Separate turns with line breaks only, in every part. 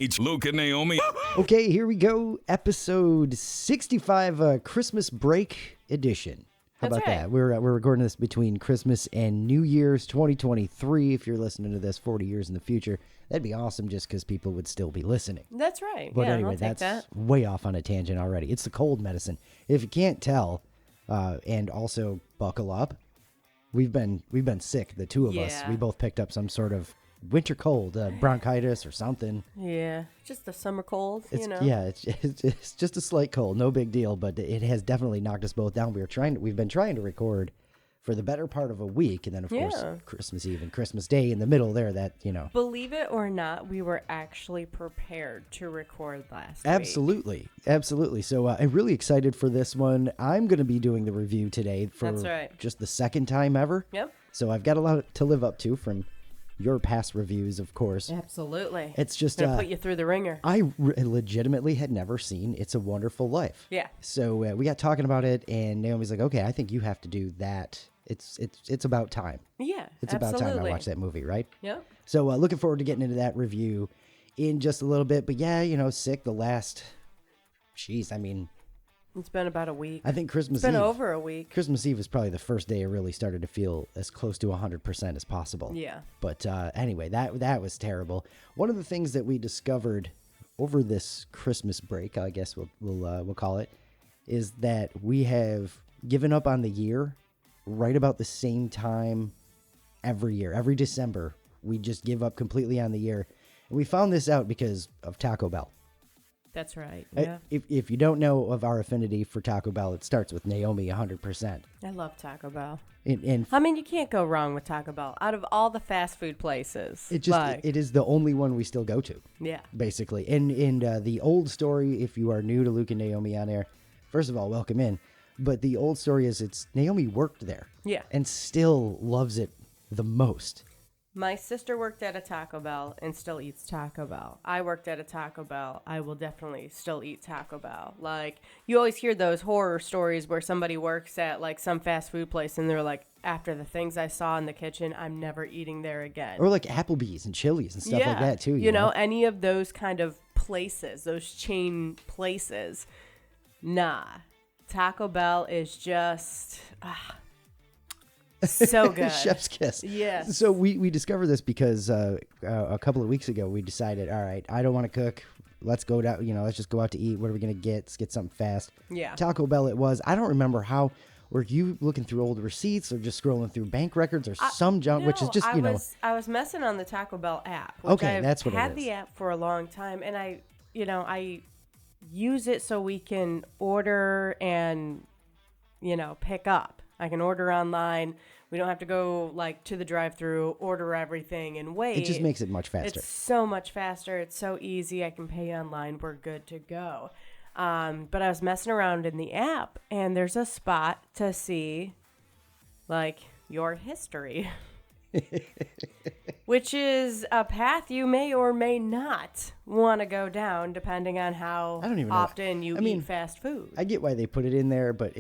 It's Luke and Naomi.
Okay, here we go. Episode 65, Christmas break edition. How
That's
about
right.
that? We're recording this between Christmas and New Year's 2023. If you're listening to this 40 years in the future, that'd be awesome just because people would still be listening.
That's right.
But
yeah,
anyway,
I'll take
that's
that.
way off on a tangent already. It's the cold medicine. If you can't tell, and also buckle up, we've been sick, the two of us.
Yeah.
We both picked up some sort of winter cold, bronchitis or something.
Yeah, just the summer cold,
It's,
you know.
Yeah, it's just a slight cold, no big deal, but it has definitely knocked us both down. We've been trying to record for the better part of a week, and then of course
Yeah.
Christmas Eve and Christmas Day in the middle there. That
Believe it or not, we were actually prepared to record last week.
absolutely. So I'm really excited for this one. I'm going to be doing the review today for
That's right.
just the second time ever.
Yep.
So I've got a lot to live up to from your past reviews, of course.
Absolutely.
It's just
Gonna put you through the ringer.
I legitimately had never seen It's a Wonderful Life.
Yeah.
So we got talking about it, and Naomi's like, "Okay, I think you have to do that. It's about time.
Yeah,
It's
absolutely.
about time I watched that movie, right?"
Yep.
So looking forward to getting into that review in just a little bit. But yeah, sick the last. Jeez, I mean,
It's been about a week.
I think Christmas
It's been
Eve.
over a week.
Christmas Eve was probably the first day I really started to feel as close to 100% as possible.
Yeah.
But anyway, that was terrible. One of the things that we discovered over this Christmas break, I guess we'll call it, is that we have given up on the year right about the same time every year. Every December, we just give up completely on the year. And we found this out because of Taco Bell.
That's right. Yeah.
If you don't know of our affinity for Taco Bell, it starts with Naomi 100%.
I love Taco Bell.
And
I mean, you can't go wrong with Taco Bell. Out of all the fast food places.
it is the only one we still go to,
Yeah.
basically. And the old story, if you are new to Luke and Naomi on air, first of all, welcome in. But the old story is it's Naomi worked there.
Yeah.
And still loves it the most.
My sister worked at a Taco Bell and still eats Taco Bell. I worked at a Taco Bell. I will definitely still eat Taco Bell. Like, you always hear those horror stories where somebody works at, like, some fast food place and they're like, after the things I saw in the kitchen, I'm never eating there again.
Or like Applebee's and Chili's and stuff like that, too.
You know, any of those kind of places, those chain places. Nah. Taco Bell is just... so good.
Chef's kiss.
Yes.
So we discovered this because a couple of weeks ago we decided, all right, I don't want to cook. Let's go down. Let's just go out to eat. What are we gonna get? Let's get something fast.
Yeah.
Taco Bell. It was. I don't remember how. Were you looking through old receipts or just scrolling through bank records or some junk, which is just
I was messing on the Taco Bell app. Which
Okay,
I've
that's what it
had
is.
the app for a long time, and I use it so we can order and pick up. I can order online. We don't have to go to the drive-thru, order everything, and wait.
It just makes it much faster.
It's so much faster. It's so easy. I can pay online. We're good to go. But I was messing around in the app, and there's a spot to see, your history, which is a path you may or may not want to go down, depending on how
I don't even know.
often you eat fast food.
I get why they put it in there, but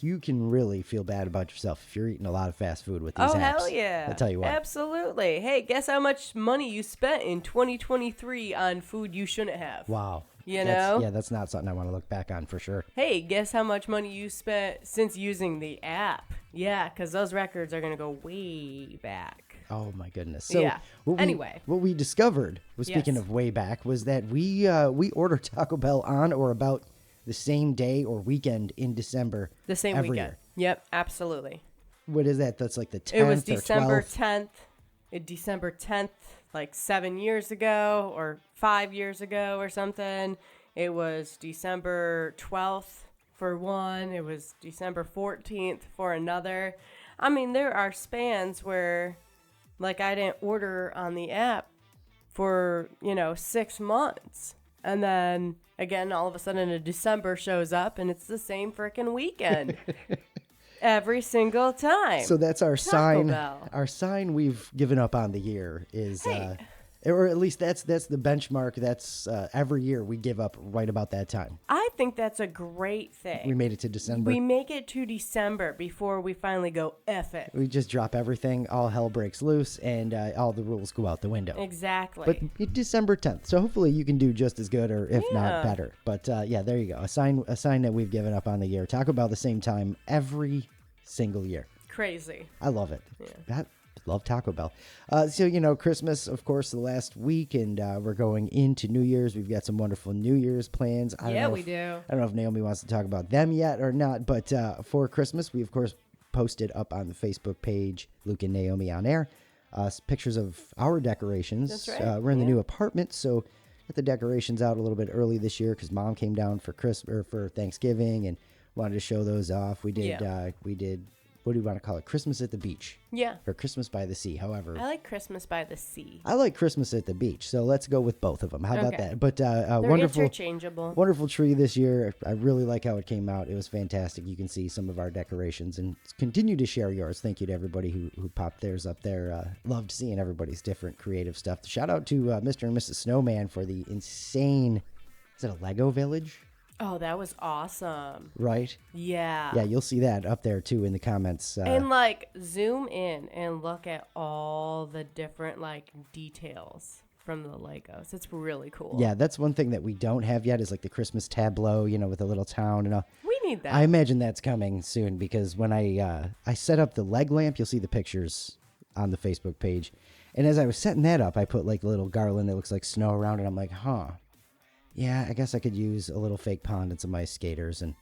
you can really feel bad about yourself if you're eating a lot of fast food with these apps.
Oh, hell yeah.
I'll tell you what.
Absolutely. Hey, guess how much money you spent in 2023 on food you shouldn't have?
Wow.
know?
That's not something I want to look back on for sure.
Hey, guess how much money you spent since using the app? Yeah, because those records are going to go way back.
Oh my goodness. So
Yeah.
what we discovered, speaking
Yes.
of way back, was that we order Taco Bell on or about the same day or weekend in December.
The same
every
weekend.
year.
Yep, absolutely.
What is that? That's like the 10th
It was
or
December
12th.
10th. December 10th, 7 years ago or 5 years ago or something. It was December 12th for one. It was December 14th for another. I mean, there are spans where, I didn't order on the app for, 6 months. And then, again, all of a sudden, a December shows up, and it's the same freaking weekend. Every single time.
So that's our
Taco
sign.
Bell.
Our sign we've given up on the year is
Hey.
Or at least that's the benchmark. That's every year we give up right about that time.
I think that's a great thing.
We made it to December.
We make it to December before we finally go F it.
We just drop everything. All hell breaks loose, and all the rules go out the window.
Exactly.
But it's December 10th, so hopefully you can do just as good, or if not better. But yeah, there you go. A sign that we've given up on the year. Taco Bell the same time every single year.
Crazy.
I love it.
Yeah.
Love Taco Bell. So, Christmas, of course, the last week, and we're going into New Year's. We've got some wonderful New Year's plans.
We do.
I don't know if Naomi wants to talk about them yet or not, but for Christmas, we, of course, posted up on the Facebook page, Luke and Naomi on Air, pictures of our decorations.
That's right.
We're in the new apartment, so got the decorations out a little bit early this year because Mom came down for for Thanksgiving and wanted to show those off. We did. What do you want to call it? Christmas at the beach.
Yeah.
Or Christmas by the sea, however.
I like Christmas by the sea.
I like Christmas at the beach, so let's go with both of them. How about that? But
They're interchangeable.
Wonderful tree this year. I really like how it came out. It was fantastic. You can see some of our decorations and continue to share yours. Thank you to everybody who popped theirs up there. Loved seeing everybody's different creative stuff. Shout out to Mr. and Mrs. Snowman for the insane, is it a Lego village?
Oh, that was awesome.
Right?
Yeah.
Yeah, you'll see that up there too in the comments.
And zoom in and look at all the different details from the Legos. It's really cool.
Yeah, that's one thing that we don't have yet is the Christmas tableau, with a little town and all.
We need that.
I imagine that's coming soon because when I set up the leg lamp, you'll see the pictures on the Facebook page. And as I was setting that up, I put a little garland that looks like snow around it. I'm like, yeah, I guess I could use a little fake pond and some ice skaters and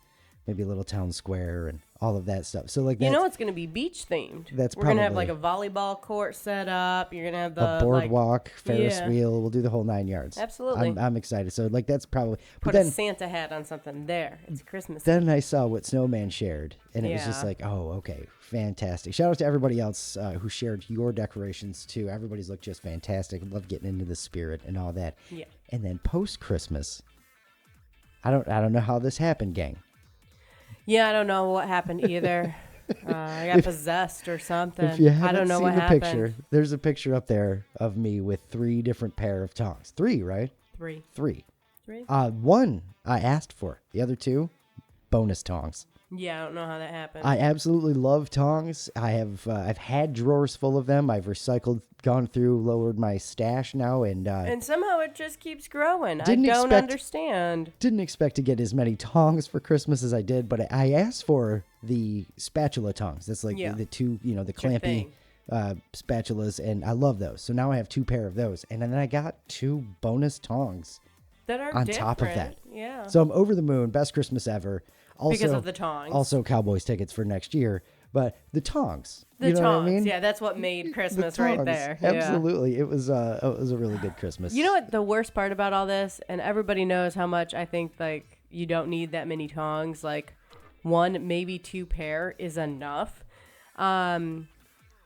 maybe a little town square and all of that stuff. So
it's going to be beach themed.
We're
going to have a volleyball court set up. You're going to have the
a boardwalk, Ferris wheel. We'll do the whole 9 yards.
Absolutely.
I'm excited. So that's probably
put a Santa hat on something there. It's Christmas.
Then I saw what Snowman shared, and it was just okay, fantastic. Shout out to everybody else who shared your decorations too. Everybody's looked just fantastic. Love getting into the spirit and all that.
Yeah.
And then post Christmas, I don't know how this happened, gang.
Yeah, I don't know what happened either. I got possessed or something.
If you haven't
I don't know
seen
what
the
happened.
picture, there's a picture up there of me with 3 different pair of tongs. 3, right?
3.
3.
3?
1 I asked for. The other 2, bonus tongs.
Yeah, I don't know how that happened.
I absolutely love tongs. I've had drawers full of them. I've gone through, lowered my stash now, and
somehow it just keeps growing. I
Didn't
don't
expect-
understand.
didn't expect to get as many tongs for Christmas as I did, but I asked for the spatula tongs. That's the 2, the
Your
clampy
thing.
spatulas, and I love those. So now I have 2 pair of those, and then I got 2 bonus tongs
That are
on
different.
top of that.
Yeah.
So I'm over the moon. Best Christmas ever. Also,
because of the tongs.
Also, Cowboys tickets for next year. But the tongs.
The
you know
tongs.
what I mean?
Yeah, that's what made
The
Christmas right
tongs.
there.
Absolutely. It was a really good Christmas.
You know what the worst part about all this, and everybody knows how much I think you don't need that many tongs. 1, maybe 2 pair is enough. I'm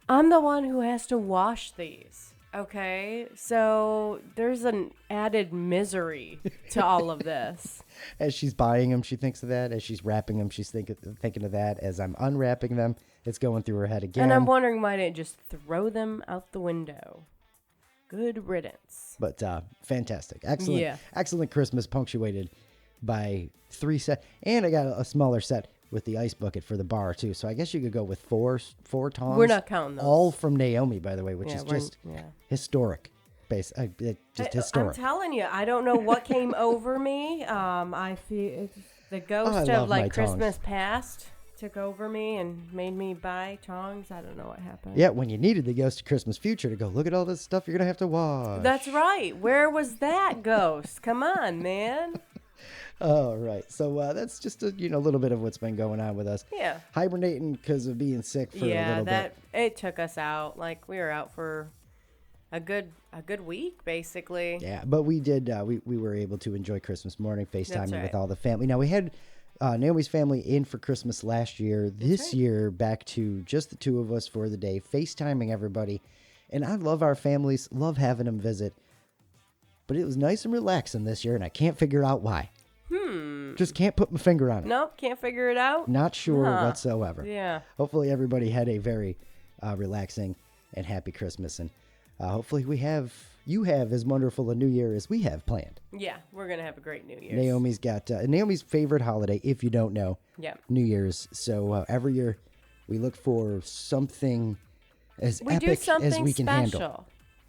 the one who has to wash these. Okay, so there's an added misery to all of this.
As she's buying them, she thinks of that. As she's wrapping them, she's thinking of that. As I'm unwrapping them, it's going through her head again.
And I'm wondering why I didn't just throw them out the window. Good riddance.
But fantastic. Excellent.
Yeah.
Excellent Christmas punctuated by 3 sets. And I got a smaller set with the ice bucket for the bar, too. So I guess you could go with four tongs.
We're not counting those.
All from Naomi, by the way, which is
we're-
just historic. Just historic.
I'm telling you, I don't know what came over me. I feel the ghost
love
of
my
Christmas past took over me and made me buy tongs. I don't know what happened.
Yeah, when you needed the ghost of Christmas future to go, look at all this stuff you're going to have to wash.
That's right. Where was that ghost? Come on, man.
All right. So that's just a little bit of what's been going on with us.
Yeah.
Hibernating because of being sick for a little bit.
It took us out. We were out for a good week, basically.
Yeah, but we did. We were able to enjoy Christmas morning, FaceTiming
That's right.
with all the family. Now we had Naomi's family in for Christmas last year. This year, back to just the 2 of us for the day, FaceTiming everybody. And I love our families, love having them visit. But it was nice and relaxing this year, and I can't figure out why. Just can't put my finger on it.
Nope, can't figure it out.
Not sure whatsoever.
Yeah.
Hopefully everybody had a very relaxing and happy Christmas. And hopefully we have, you have as wonderful a New Year as we have planned.
Yeah, we're going to have a great New Year's.
Naomi's got Naomi's favorite holiday, if you don't know,
Yeah.
New Year's. So every year we look for something as
We do
epic
something
as we can
special.
handle.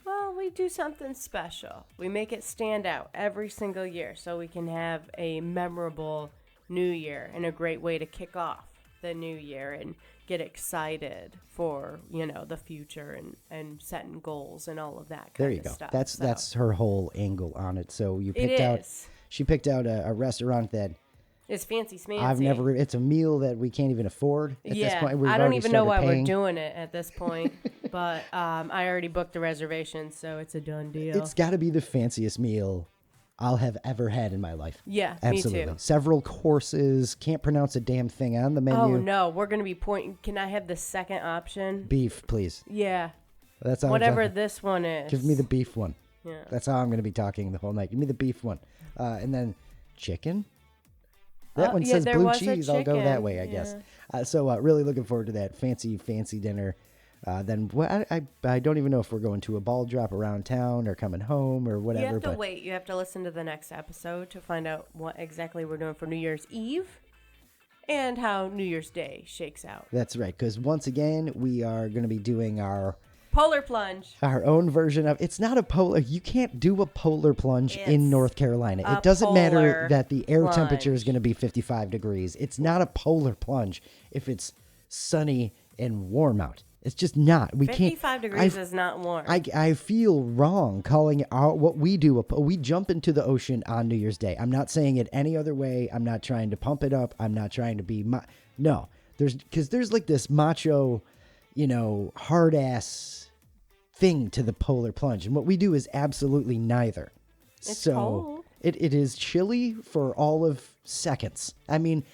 Well, we do something special. We make it stand out every single year so we can have a memorable New Year and a great way to kick off the new year and get excited for, the future and setting goals and all of that
There
kind
you
of
go.
stuff.
That's her whole angle on it. So you
It
picked out
is.
she picked out a restaurant that
It's fancy smancy.
I've never. It's a meal that we can't even afford at this point. We've
I don't
already
even know why
started paying.
we're doing it at this point, but I already booked the reservation, so it's a done deal.
It's got to be the fanciest meal I'll have ever had in my life.
Yeah,
Absolutely.
me too.
Several courses. Can't pronounce a damn thing on the menu.
Oh no, we're gonna be pointing. Can I have the second option?
Beef, please.
Yeah,
That's all.
whatever this one is.
Give me the beef one.
Yeah.
That's how I'm going to be talking the whole night. Give me the beef one, and then chicken. That one says
there
blue
was a
cheese. I'll go that
chicken,
way, I guess.
yeah.
So really looking forward to that fancy dinner. Then I don't even know if we're going to a ball drop around town or coming home or whatever.
You have to
but
wait. You have to listen to the next episode to find out what exactly we're doing for New Year's Eve and how New Year's Day shakes out.
That's right, because once again we are going to be doing our
Polar plunge.
own version of. It's not a polar. You can't do a polar plunge in
It's
North Carolina.
a
It doesn't matter
polar
that the air temperature is
plunge.
going to be 55 degrees. It's not a polar plunge if it's sunny and warm out. It's just not. We
55
can't.
degrees is not warm.
I feel wrong calling it what we do. We jump into the ocean on New Year's Day. I'm not saying it any other way. I'm not trying to pump it up. I'm not trying to be no. There's like this macho, hard ass thing to the polar plunge, and what we do is absolutely neither.
It's cold.
It is chilly for all of seconds. I mean,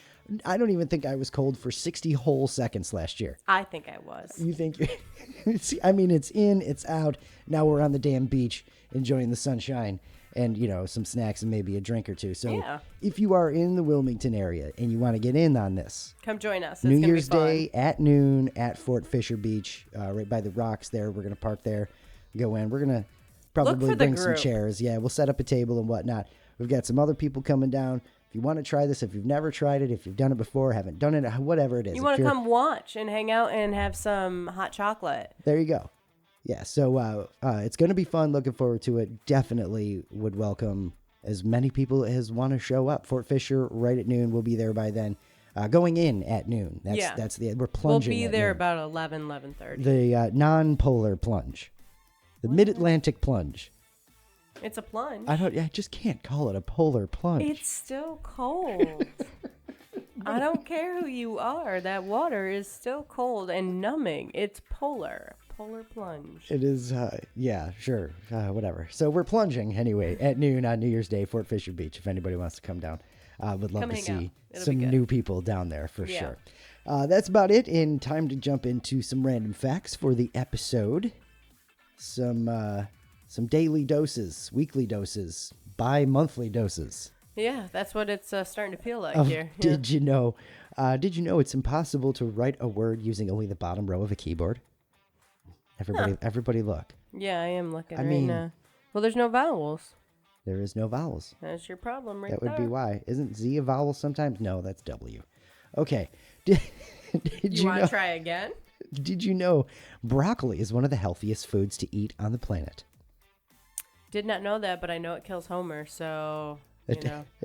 I don't even think I was cold for 60 whole seconds last year.
I think I was.
You think? See, I mean, it's in, it's out. Now we're on the damn beach enjoying the sunshine and, some snacks and maybe a drink or two. So
Yeah.
if you are in the Wilmington area and you want to get in on this,
Come join us. It's
New
gonna
Year's
be fun.
Day at noon at Fort Fisher Beach, right by the rocks there. We're going to park there, go in. We're going to probably
for the
bring some
group.
chairs. Yeah, we'll set up a table and whatnot. We've got some other people coming down. If you want to try this, if you've never tried it, if you've done it before, haven't done it, whatever it is.
You
if
want to
you're-
come watch and hang out and have some hot chocolate.
There you go. Yeah, so it's going to be fun. Looking forward to it. Definitely would welcome as many people as want to show up. Fort Fisher, right at noon. We'll be there by then. Going in at noon. That's we're
We'll
plunging.
be
at
there
noon.
about 11:30.
The non-polar plunge, the mid-Atlantic plunge.
It's a plunge.
I just can't call it a polar plunge.
It's still cold. I don't care who you are. That water is still cold and numbing. It's polar. Polar plunge.
It is, yeah, sure, whatever. So we're plunging anyway at noon on New Year's Day, Fort Fisher Beach. If anybody wants to come down, would love
Come
to
hang
see
out. It'll
some
be good.
new people down there for
Yeah.
sure. That's about it. In time to jump into some random facts for the episode. Some daily doses, weekly doses, bi-monthly doses.
Yeah, that's what it's starting to feel like
of
here. Yeah.
Did you know? Did you know it's impossible to write a word using only the bottom row of a keyboard? Everybody, look.
Yeah, I am looking
I
right
mean-
now. Well, there's no vowels.
There is no vowels.
That's your problem right
That would
there.
be why. Isn't Z a vowel sometimes? No, that's W. Okay. Did
You want
know?
to try again?
Did you know broccoli is one of the healthiest foods to eat on the planet?
Did not know that, but I know it kills Homer, so,
It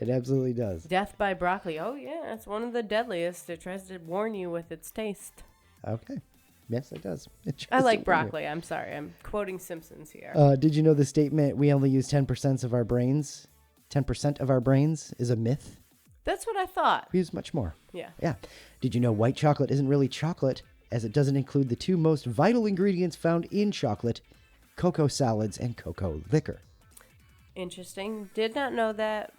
absolutely does.
Death by broccoli. Oh, yeah, it's one of the deadliest. It tries to warn you with its taste.
Okay. Yes, it does. It
I
tries
like
to warn you.
broccoli. I'm sorry. I'm quoting Simpsons here.
Did you know the statement, we only use 10% of our brains? 10% of our brains is a myth?
That's what I thought.
We use much more.
Yeah.
Yeah. Did you know white chocolate isn't really chocolate, as it doesn't include the two most vital ingredients found in chocolate, cocoa solids and cocoa liquor?
Interesting. Did not know that.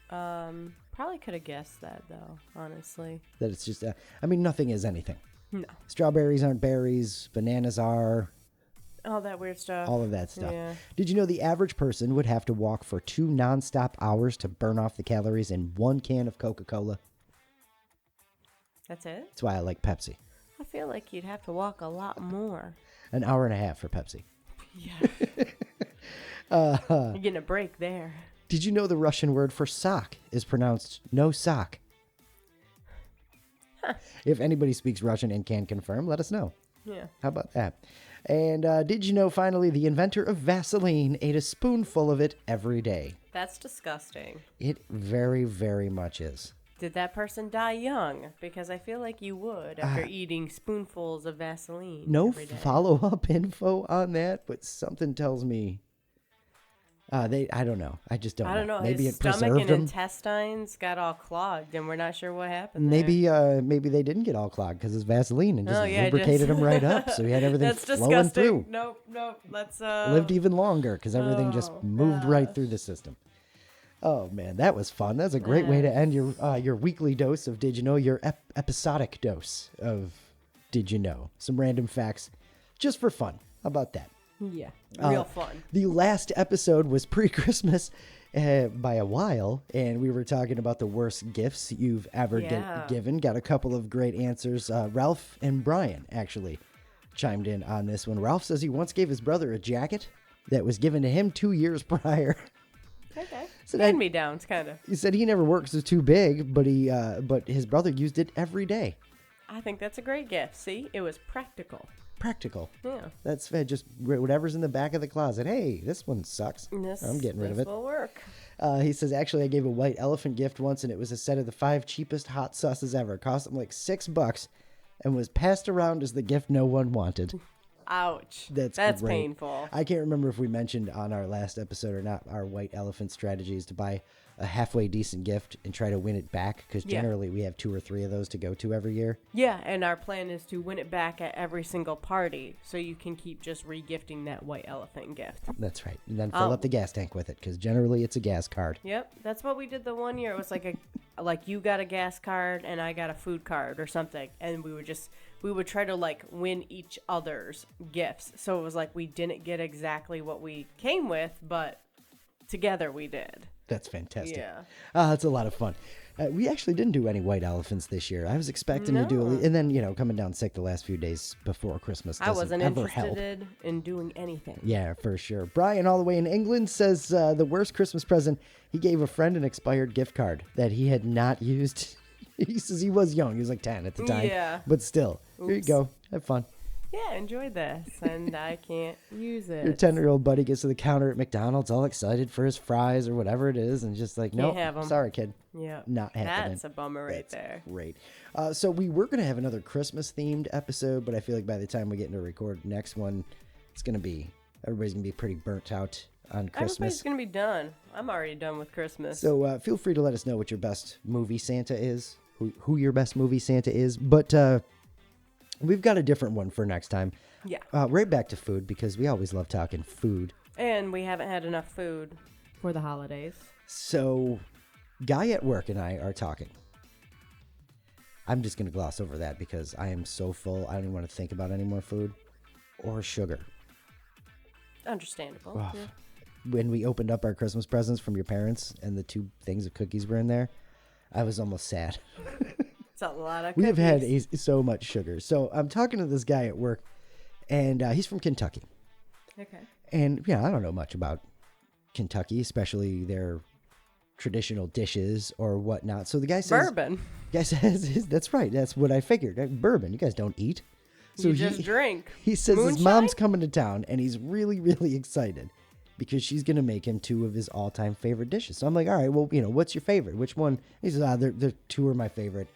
Probably could have guessed that, though, honestly.
That it's just, nothing is anything.
No.
Strawberries aren't berries, bananas are,
All that weird stuff.
all of that stuff.
Yeah.
Did you know the average person would have to walk for 2 nonstop hours to burn off the calories in 1 can of Coca-Cola?
That's it?
That's why I like Pepsi.
I feel like you'd have to walk a lot more.
An hour and a half for Pepsi.
Yeah. You're getting a break there.
Did you know the Russian word for sock is pronounced no sock? If anybody speaks Russian and can confirm, let us know.
Yeah.
How about that? And did you know, finally, the inventor of Vaseline ate a spoonful of it every day?
That's disgusting.
It very, very much is.
Did that person die young? Because I feel like you would after eating spoonfuls of Vaseline.
No
every day.
follow-up info on that, but something tells me I don't know. I just don't know.
I don't know.
Maybe
His
it
stomach
preserved
and
him.
intestines got all clogged, and we're not sure what happened
Maybe they didn't get all clogged because it's Vaseline and just lubricated them right up, so he had everything
That's
flowing
disgusting.
through.
Nope. Let's
Lived even longer because everything just moved right through the system. Oh man, that was fun. That's a great way to end your weekly dose of Did You Know? Your episodic dose of Did You Know? Some random facts, just for fun. How about that?
Yeah, real fun.
The last episode was pre-Christmas by a while, and we were talking about the worst gifts you've ever given. Got a couple of great answers. Ralph and Brian actually chimed in on this one. Ralph says he once gave his brother a jacket that was given to him 2 years prior.
Okay.
So
Hand-me-downs, kind of.
He said he never worked, so too big, but his brother used it every day.
I think that's a great gift. See, it was practical.
Practical.
Yeah.
That's just whatever's in the back of the closet. Hey, this one sucks. I'm getting rid of it.
This will work.
He says, actually, I gave a white elephant gift once, and it was a set of the 5 cheapest hot sauces ever. It cost him like $6 and was passed around as the gift no one wanted.
Ouch. That's
great.
painful.
I can't remember if we mentioned on our last episode or not our white elephant strategy is to buy a halfway decent gift and try to win it back because generally we have 2 or 3 of those to go to every year.
Yeah, and our plan is to win it back at every single party so you can keep just regifting that white elephant gift.
That's right. And then fill up the gas tank with it because generally it's a gas card.
Yep, that's what we did the one year. It was like you got a gas card and I got a food card or something, and we would try to like win each other's gifts. So it was like we didn't get exactly what we came with, but together we did.
That's fantastic.
Yeah.
That's a lot of fun. We actually didn't do any white elephants this year. I was expecting to do and then, coming down sick the last few days before Christmas doesn't
I wasn't
ever help.
interested in doing anything.
Yeah, for sure. Brian, all the way in England, says the worst Christmas present, he gave a friend an expired gift card that he had not used. He says he was young. He was like 10 at the time. Yeah. But still, here you go. Have fun.
Yeah, enjoy this, and I can't use it.
Your 10-year-old buddy gets to the counter at McDonald's all excited for his fries or whatever it is, and just like, no, sorry, kid.
Yeah.
Not happening.
That's a bummer there.
Great. So we were going to have another Christmas-themed episode, but I feel like by the time we get into record next one, everybody's going to be pretty burnt out on Christmas.
Everybody's going to be done. I'm already done with Christmas.
So feel free to let us know what your best movie Santa is, who your best movie Santa is, but... we've got a different one for next time.
Yeah.
Right back to food because we always love talking food.
And we haven't had enough food for the holidays.
So, Guy at work and I are talking. I'm just going to gloss over that because I am so full. I don't even want to think about any more food or sugar.
Understandable.
Oh,
yeah.
When we opened up our Christmas presents from your parents and the 2 things of cookies were in there, I was almost sad.
It's a lot of cookies.
We have had so much sugar. So I'm talking to this guy at work, and he's from Kentucky.
Okay.
And, I don't know much about Kentucky, especially their traditional dishes or whatnot. So the guy says...
Bourbon.
The guy says, that's right. That's what I figured. Bourbon. You guys don't eat. So
you just drink.
He says
Moonshine?
his mom's coming to town, and he's really, really excited because she's going to make him 2 of his all-time favorite dishes. So I'm like, all right, well, what's your favorite? Which one? He says, they're 2 are my favorite.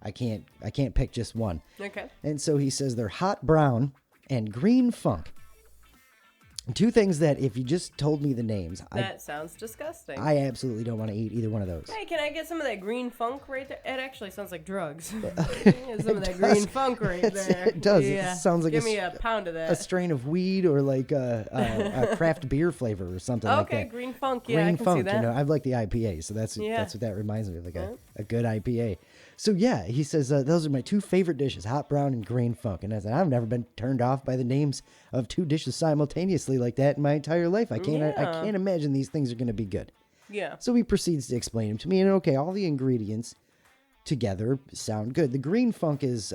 I can't pick just one.
Okay.
And so he says they're hot brown and green funk. 2 things that if you just told me the names,
that sounds disgusting.
I absolutely don't want to eat either one of those.
Hey, can I get some of that green funk right there? It actually sounds like drugs. Some of that green funk right there.
It does.
Yeah.
It sounds like
give me a pound of that.
A strain of weed or like a craft beer flavor or something like that.
Okay, green funk. Yeah, I can see that.
I like the IPA, so that's what that reminds me of, like a good IPA. So yeah, he says those are my 2 favorite dishes, hot brown and green funk. And I said I've never been turned off by the names of 2 dishes simultaneously like that in my entire life. I can't imagine these things are going to be good.
Yeah.
So he proceeds to explain them to me, and okay, all the ingredients together sound good. The green funk is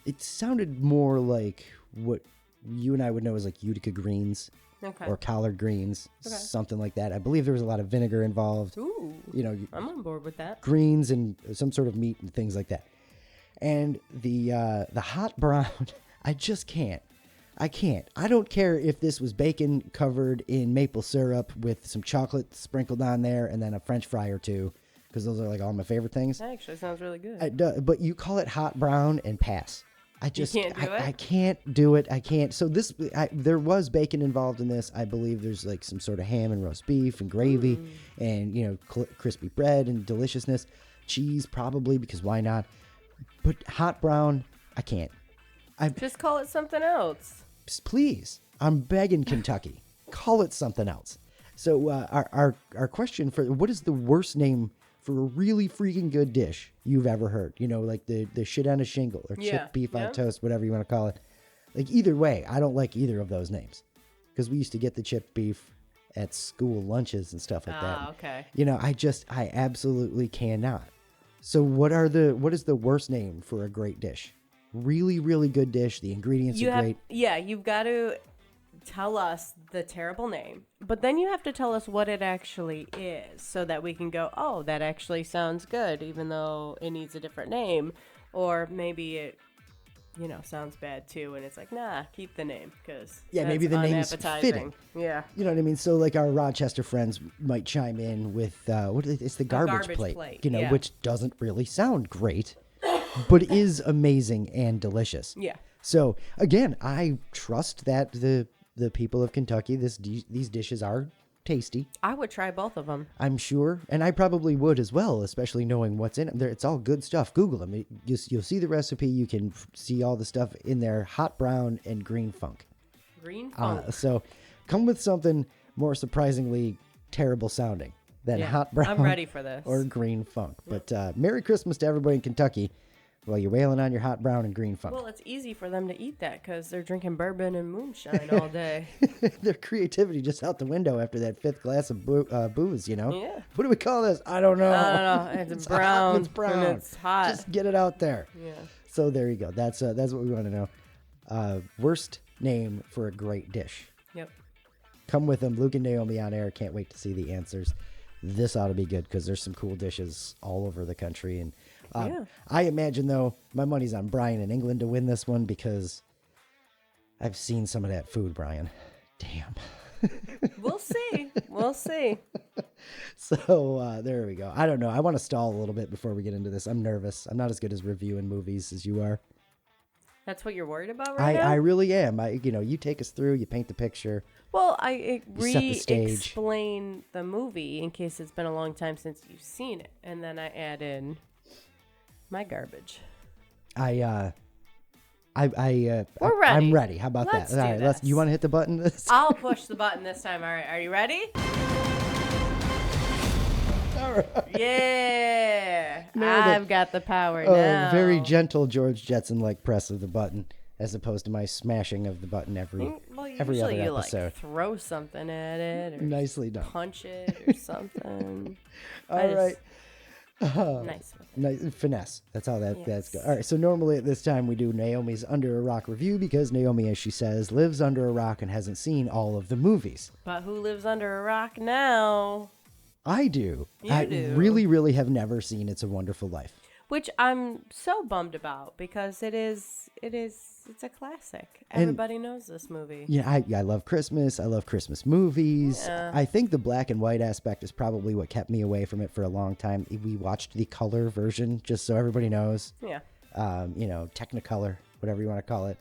it sounded more like what you and I would know as like Utica greens
Okay.
or collard greens,
Okay.
something like that. I believe there was a lot of vinegar involved.
Ooh.
You know,
I'm on board with that.
greens and some sort of meat and things like that. And the hot brown, I just can't. I can't. I don't care if this was bacon covered in maple syrup with some chocolate sprinkled on there and then a French fry or two, because those are like all my favorite things.
That actually sounds really good.
But you call it hot brown and pass. I just
can't do it?
I can't do it. I can't. So there was bacon involved in this. I believe there's like some sort of ham and roast beef and gravy and, you know, crispy bread and deliciousness. Cheese probably, because why not? But hot brown, I can't.
Just call it something else.
Please, I'm begging Kentucky, call it something else. So our question for what is the worst name for a really freaking good dish you've ever heard? You know, like the shit on a shingle or chipped beef on toast, whatever you want to call it. Like either way, I don't like either of those names, because we used to get the chipped beef at school lunches and stuff like that.
Okay.
You know, I absolutely cannot. So what is the worst name for a great dish? Really, really good dish. The ingredients are great.
Yeah, you've got to tell us the terrible name, but then you have to tell us what it actually is so that we can go, oh, that actually sounds good, even though it needs a different name. Or maybe it, you know, sounds bad too, and it's like, nah, keep the name, because
maybe the name's fitting.
Yeah.
You know what I mean? So like our Rochester friends might chime in with it's the garbage plate, you know, which doesn't really sound great, but is amazing and delicious.
Yeah.
So again, I trust that the people of Kentucky, these dishes are tasty.
I would try both of them.
I'm sure, and I probably would as well, especially knowing what's in it. It's all good stuff. Google them. You'll see the recipe. You can see all the stuff in there. Hot brown and green funk.
Green funk.
So come with something more surprisingly terrible sounding than hot brown.
I'm ready for this.
Or green funk. But Merry Christmas to everybody in Kentucky while you're wailing on your hot brown and green funk.
Well, it's easy for them to eat that because they're drinking bourbon and moonshine all day.
Their creativity just out the window after that fifth glass of booze, you know?
Yeah.
What do we call this? I don't know.
I don't know. It's brown.
It's brown.
And it's hot.
Just get it out there.
Yeah.
So there you go. That's what we want to know. Worst name for a great dish.
Yep.
Come with them. Luke and Naomi on air. Can't wait to see the answers. This ought to be good because there's some cool dishes all over the country. And I imagine, though, my money's on Brian in England to win this one because I've seen some of that food, Brian. Damn.
We'll see. We'll see.
So there we go. I don't know. I want to stall a little bit before we get into this. I'm nervous. I'm not as good as reviewing movies as you are.
That's what you're worried about right now?
I really am. You take us through. You paint the picture.
Well, I
set the stage.
re-explain the movie in case it's been a long time since you've seen it, and then I add in my garbage.
We're ready. I'm ready. How about
Let's
that?
do
All right,
this.
you want to hit the button?
I'll push the button this time. All right, are you ready?
All right.
Yeah,
Man,
I've got the power now.
Very gentle George Jetson-like press of the button, as opposed to my smashing of the button every
Usually
other
you
episode.
like throw something at it, or
Nicely done.
punch it, or something.
All right.
Nice.
Finesse. That's how that's go. All right. So normally at this time we do Naomi's Under a Rock review because Naomi, as she says, lives under a rock and hasn't seen all of the movies.
But who lives under a rock now?
I do.
You do.
Really, really have never seen It's a Wonderful Life.
Which I'm so bummed about because it's a classic. Everybody knows this movie.
Yeah, I love Christmas. I love Christmas movies.
Yeah.
I think the black and white aspect is probably what kept me away from it for a long time. We watched the color version, just so everybody knows.
Yeah.
Technicolor, whatever you want to call it.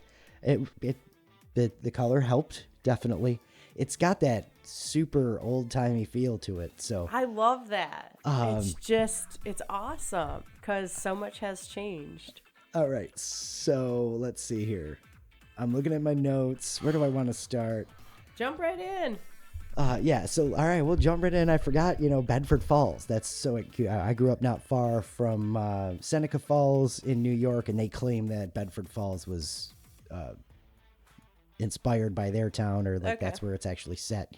The color helped, definitely. It's got that super old-timey feel to it. So
I love that. It's awesome because so much has changed.
All right, so let's see here. I'm looking at my notes. Where do I want to start?
Jump right in.
So all right, we'll jump right in. I forgot, Bedford Falls. I grew up not far from Seneca Falls in New York, and they claim that Bedford Falls was inspired by their town, or that's where it's actually set.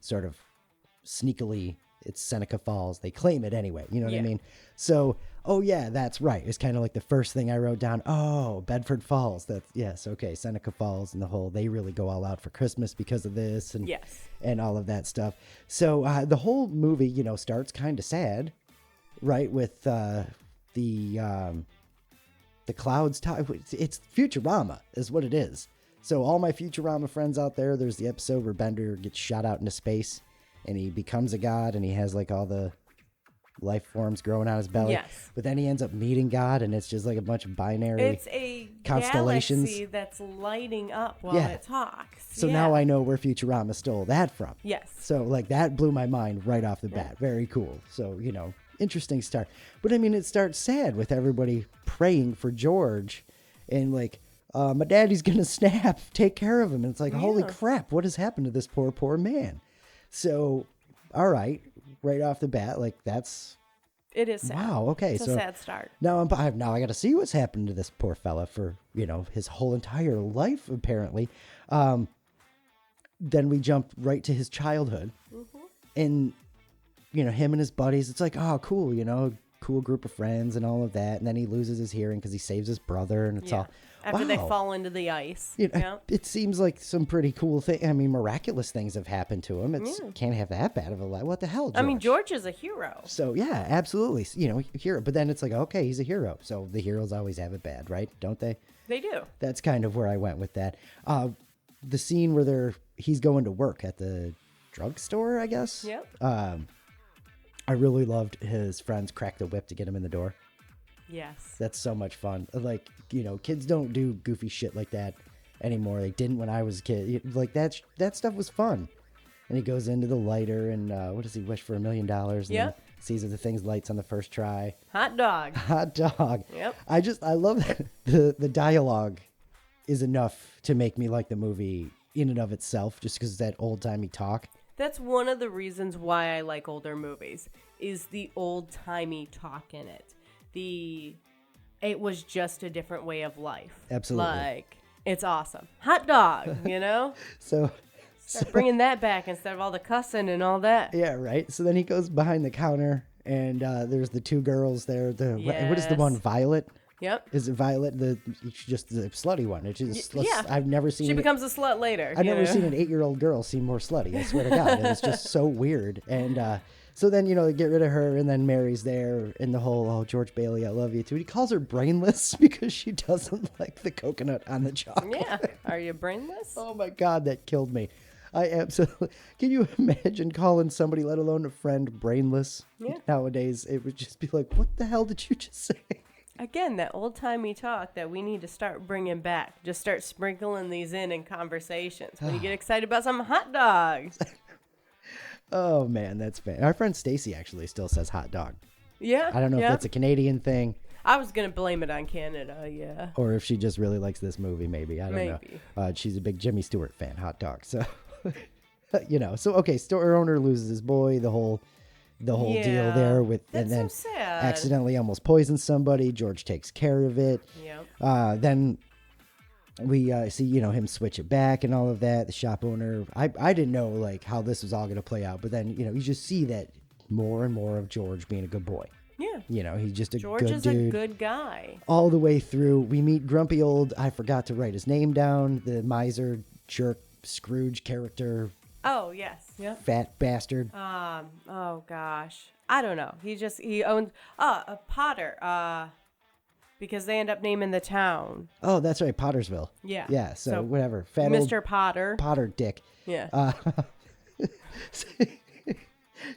Sort of sneakily, it's Seneca Falls. They claim it anyway. You know what I mean? So Oh yeah, that's right. It's kind of like the first thing I wrote down. Oh, Bedford Falls. That's yes, okay. Seneca Falls and the whole. They really go all out for Christmas because of this and
Yes.
and all of that stuff. So the whole movie, starts kind of sad, right? With the clouds. It's Futurama, is what it is. So all my Futurama friends out there, there's the episode where Bender gets shot out into space, and he becomes a god, and he has like all the life forms growing out his belly.
Yes.
But then he ends up meeting God, and it's just like a bunch of binary
It's a
constellations.
galaxy that's lighting up while
Yeah.
it talks.
So now I know where Futurama stole that from.
Yes.
So like that blew my mind right off the bat. Very cool. So, interesting start. But I mean, it starts sad with everybody praying for George and like, my daddy's going to snap. Take care of him. And it's like, holy crap, what has happened to this poor, poor man? So, all right, right off the bat, like
It is sad.
wow. Okay.
It's a sad start.
Now I got to see what's happened to this poor fella for, his whole entire life, apparently. Then we jump right to his childhood and, him and his buddies, it's like, oh, cool, cool group of friends and all of that. And then he loses his hearing because he saves his brother and it's all.
After they
Wow.
fall into the ice.
It seems like some pretty cool thing. I mean, miraculous things have happened to him. Can't have that bad of a life. What the hell, George?
I mean, George is a hero.
So, yeah, absolutely. Hero. But then it's like, okay, he's a hero. So the heroes always have it bad, right? Don't they?
They do.
That's kind of where I went with that. The scene where he's going to work at the drugstore, I guess.
Yep.
I really loved his friends crack the whip to get him in the door.
Yes.
That's so much fun. Like, kids don't do goofy shit like that anymore. They didn't when I was a kid. Like that stuff was fun. And he goes into the lighter and what does he wish for $1 million? And then sees if the thing's lights on the first try.
Hot dog.
Hot dog.
Yep.
I love that the dialogue is enough to make me like the movie in and of itself, just because that old timey talk.
That's one of the reasons why I like older movies, is the old-timey talk in it. It was just a different way of life.
Absolutely.
Like, it's awesome. Hot dog,
So
Start bringing that back instead of all the cussing and all that.
yeah, right. So then he goes behind the counter, and there's the two girls there. What is the one, Violet?
Yep.
Is it Violet? She's just the slutty one. It's just
yeah.
I've never seen.
She becomes a slut later.
I've never seen an 8-year-old girl seem more slutty. I swear to God, it's just so weird. And so then they get rid of her, and then Mary's there, and the whole George Bailey, I love you too. He calls her brainless because she doesn't like the coconut on the chocolate.
Yeah. Are you brainless?
Oh my God, that killed me. I absolutely. Can you imagine calling somebody, let alone a friend, brainless?
Yeah.
Nowadays, it would just be like, what the hell did you just say?
Again, that old-timey talk that we need to start bringing back. Just start sprinkling these in conversations. When you get excited about some hot dogs.
Oh, man, that's bad. Our friend Stacy actually still says hot dog.
Yeah.
I don't know if that's a Canadian thing.
I was going to blame it on Canada, yeah.
Or if she just really likes this movie, maybe. I don't know. She's a big Jimmy Stewart fan, hot dog. So, So, okay, store owner loses his boy, the whole deal there with,
That's
and then
so sad.
accidentally almost poisons somebody. George takes care of it.
Yep.
Then we see him switch it back and all of that. The shop owner, I didn't know like how this was all going to play out, but then you just see that more and more of George being a good boy.
Yeah.
He's just a
George
good
is
dude.
a good guy.
All the way through. We meet grumpy old, I forgot to write his name down, the miser jerk Scrooge character.
Oh, yes. Yep.
Fat bastard.
Oh gosh. I don't know. He owns a Potter. Because they end up naming the town.
Oh, that's right, Pottersville.
Yeah.
Yeah, so whatever. Fat
Mr.
old
Potter.
Potter dick.
Yeah.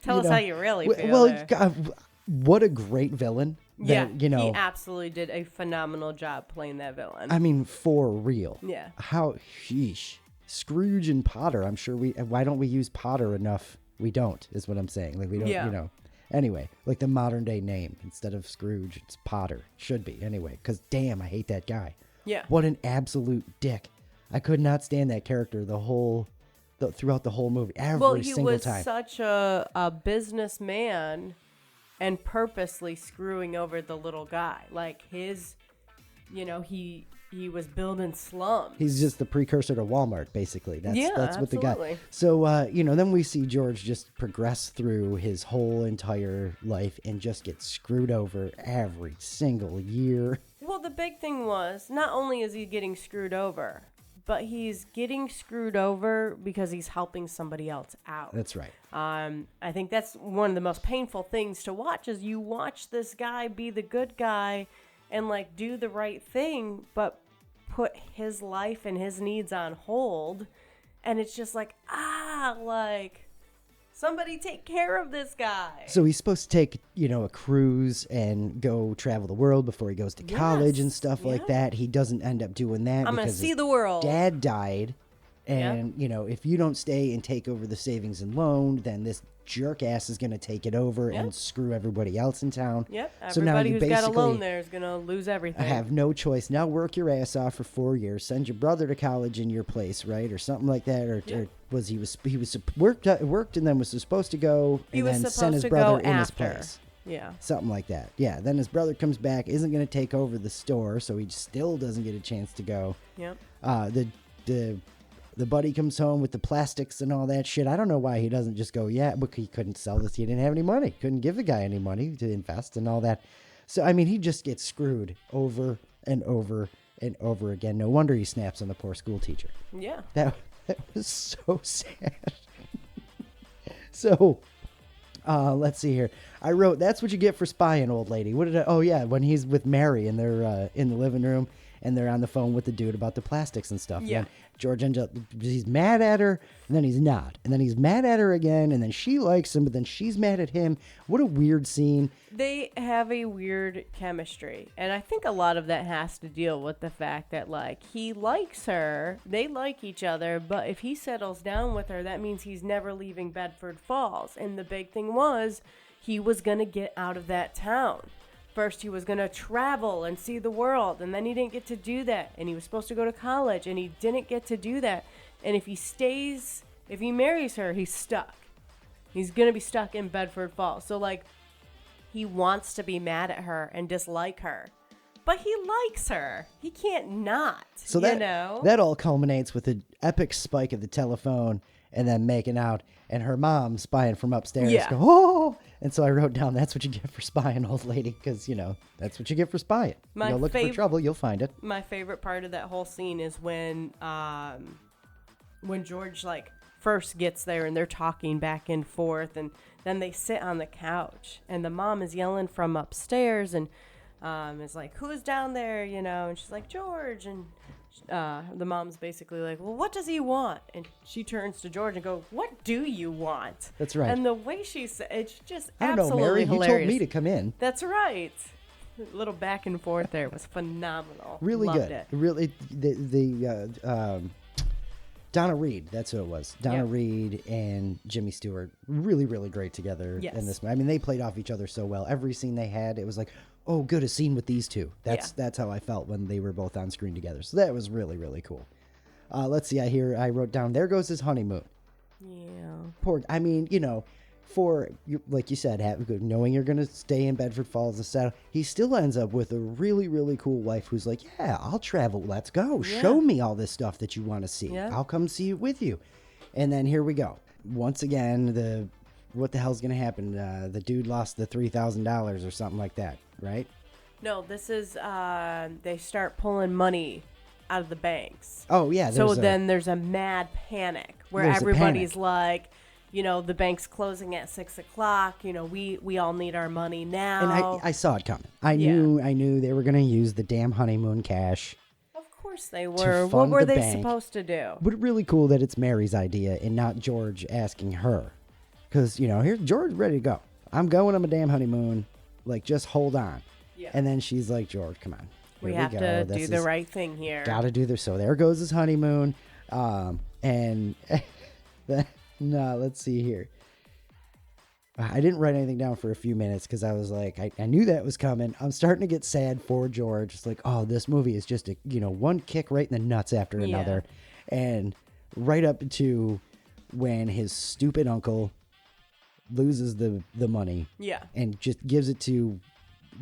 Tell us how you really feel.
Well,
there.
God, what a great villain.
Yeah.
That,
he absolutely did a phenomenal job playing that villain.
I mean, for real.
Yeah.
How, sheesh. Scrooge and Potter, I'm sure why don't we use Potter enough? We don't, is what I'm saying. Like, we don't, Anyway, like the modern day name, instead of Scrooge, it's Potter. Should be, anyway, because damn, I hate that guy.
Yeah.
What an absolute dick. I could not stand that character throughout the whole movie, every single time.
Well, he was such a businessman and purposely screwing over the little guy. Like he he was building slums.
He's just the precursor to Walmart, basically. That's what the guy.
Absolutely.
So then we see George just progress through his whole entire life and just get screwed over every single year.
Well, the big thing was, not only is he getting screwed over, but he's getting screwed over because he's helping somebody else out.
That's right.
I think that's one of the most painful things to watch, is you watch this guy be the good guy and like do the right thing, but put his life and his needs on hold. And it's just like, somebody take care of this guy.
So he's supposed to take, a cruise and go travel the world before he goes to college and stuff like that. He doesn't end up doing that.
I'm going to see the world.
Dad died. And, if you don't stay and take over the savings and loan, then this jerk ass is going to take it over and screw everybody else in town.
Yep.
So now
Everybody
you
who's got a
basically
loan there is going to lose everything.
have no choice. Now work your ass off for 4 years. Send your brother to college in your place, right? Or something like that. Or was he worked and then was supposed to go and then send his brother in his place.
Yeah.
Something like that. Yeah. Then his brother comes back, isn't going to take over the store, so he still doesn't get a chance to go.
Yep.
The buddy comes home with the plastics and all that shit. I don't know why he doesn't just go, but he couldn't sell this. He didn't have any money. Couldn't give the guy any money to invest and all that. So, I mean, he just gets screwed over and over and over again. No wonder he snaps on the poor school teacher.
Yeah.
That was so sad. So, let's see here. I wrote, that's what you get for spying, old lady. What did I? Oh, yeah, when he's with Mary and they're in the living room and they're on the phone with the dude about the plastics and stuff.
Yeah.
And George ends up, he's mad at her, and then he's not. And then he's mad at her again, and then she likes him, but then she's mad at him. What a weird scene.
They have a weird chemistry. And I think a lot of that has to deal with the fact that, he likes her, they like each other, but if he settles down with her, that means he's never leaving Bedford Falls. And the big thing was, he was going to get out of that town. First, he was going to travel and see the world, and then he didn't get to do that. And he was supposed to go to college, and he didn't get to do that. And if he marries her, he's stuck. He's going to be stuck in Bedford Falls. So, he wants to be mad at her and dislike her. But he likes her. He can't not,
So that all culminates with an epic spike of the telephone and then making out, and her mom spying from upstairs.
Yeah.
Go, oh! And so I wrote down, that's what you get for spying, old lady, because, that's what you get for spying. You go looking for trouble, you'll find it.
My favorite part of that whole scene is when George, first gets there and they're talking back and forth, and then they sit on the couch, and the mom is yelling from upstairs, and is like, who's down there, and she's like, George, and the mom's basically like, well, what does he want? And she turns to George and goes, what do you want?
That's right.
And the way she said, it's just
I don't know,
absolutely
Mary,
hilarious.
you told me to come in.
That's right. A little back and forth there was phenomenal.
Really
Loved
good.
It.
Really, Donna Reed, that's who it was. Donna Reed and Jimmy Stewart, really, really great together in this. I mean, they played off each other so well. Every scene they had, it was like, oh, good, a scene with these two. That's how I felt when they were both on screen together. So that was really, really cool. Let's see, I wrote down, there goes his honeymoon.
Yeah.
I mean, like you said, knowing you're going to stay in Bedford Falls and settle, he still ends up with a really, really cool wife who's like, yeah, I'll travel. Let's go. Yeah. Show me all this stuff that you want to see. Yeah. I'll come see it with you. And then here we go. Once again, what the hell's going to happen? The dude lost the $3,000 or something like that, right?
No, this is, they start pulling money out of the banks.
Oh, yeah.
Then there's a mad panic where everybody's like, the bank's closing at 6 o'clock. We all need our money now.
And I saw it coming. I knew they were going to use the damn honeymoon cash.
Of course they were. What were they supposed to do?
But really cool that it's Mary's idea and not George asking her. Because, here's George ready to go. I'm going on my damn honeymoon. Just hold on. Yeah. And then she's like, George, come on.
We have to do the right thing here.
Got to do this. So there goes his honeymoon. And no, let's see here. I didn't write anything down for a few minutes because I was like, I knew that was coming. I'm starting to get sad for George. It's like, oh, this movie is just one kick right in the nuts after another. And right up to when his stupid uncle loses the money.
Yeah.
And just gives it to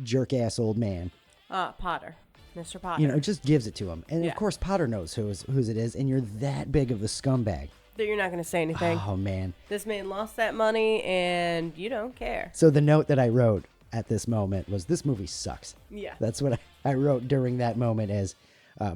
jerk ass old man.
Potter. Mr. Potter.
You know, it just gives it to him. And
Yeah.
of course, Potter knows whose it is, and you're that big of a scumbag.
That you're not going to say anything.
Oh, man.
This man lost that money, and you don't care.
So the note that I wrote at this moment was, this movie sucks.
Yeah.
That's what I wrote during that moment, as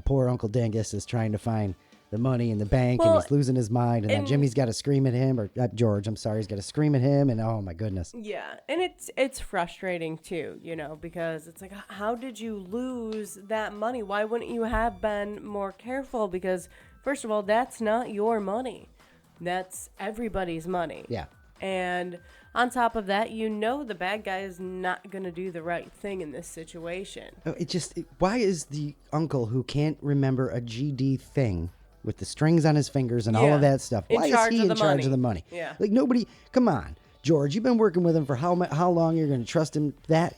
poor Uncle Dingus is trying to find the money in the bank, and he's losing his mind, and then Jimmy's got to scream at him, or George, I'm sorry, he's got to scream at him, and oh my goodness.
Yeah, and it's frustrating too, you know, because it's like, how did you lose that money? Why wouldn't you have been more careful? Because first of all, that's not your money. That's everybody's money.
Yeah.
And on top of that, you know the bad guy is not going to do the right thing in this situation.
Why is the uncle who can't remember a GD thing with the strings on his fingers and all of that stuff, why is he in charge of the money?
Yeah.
Like, nobody, come on, George, you've been working with him for how long? You're going to trust him that?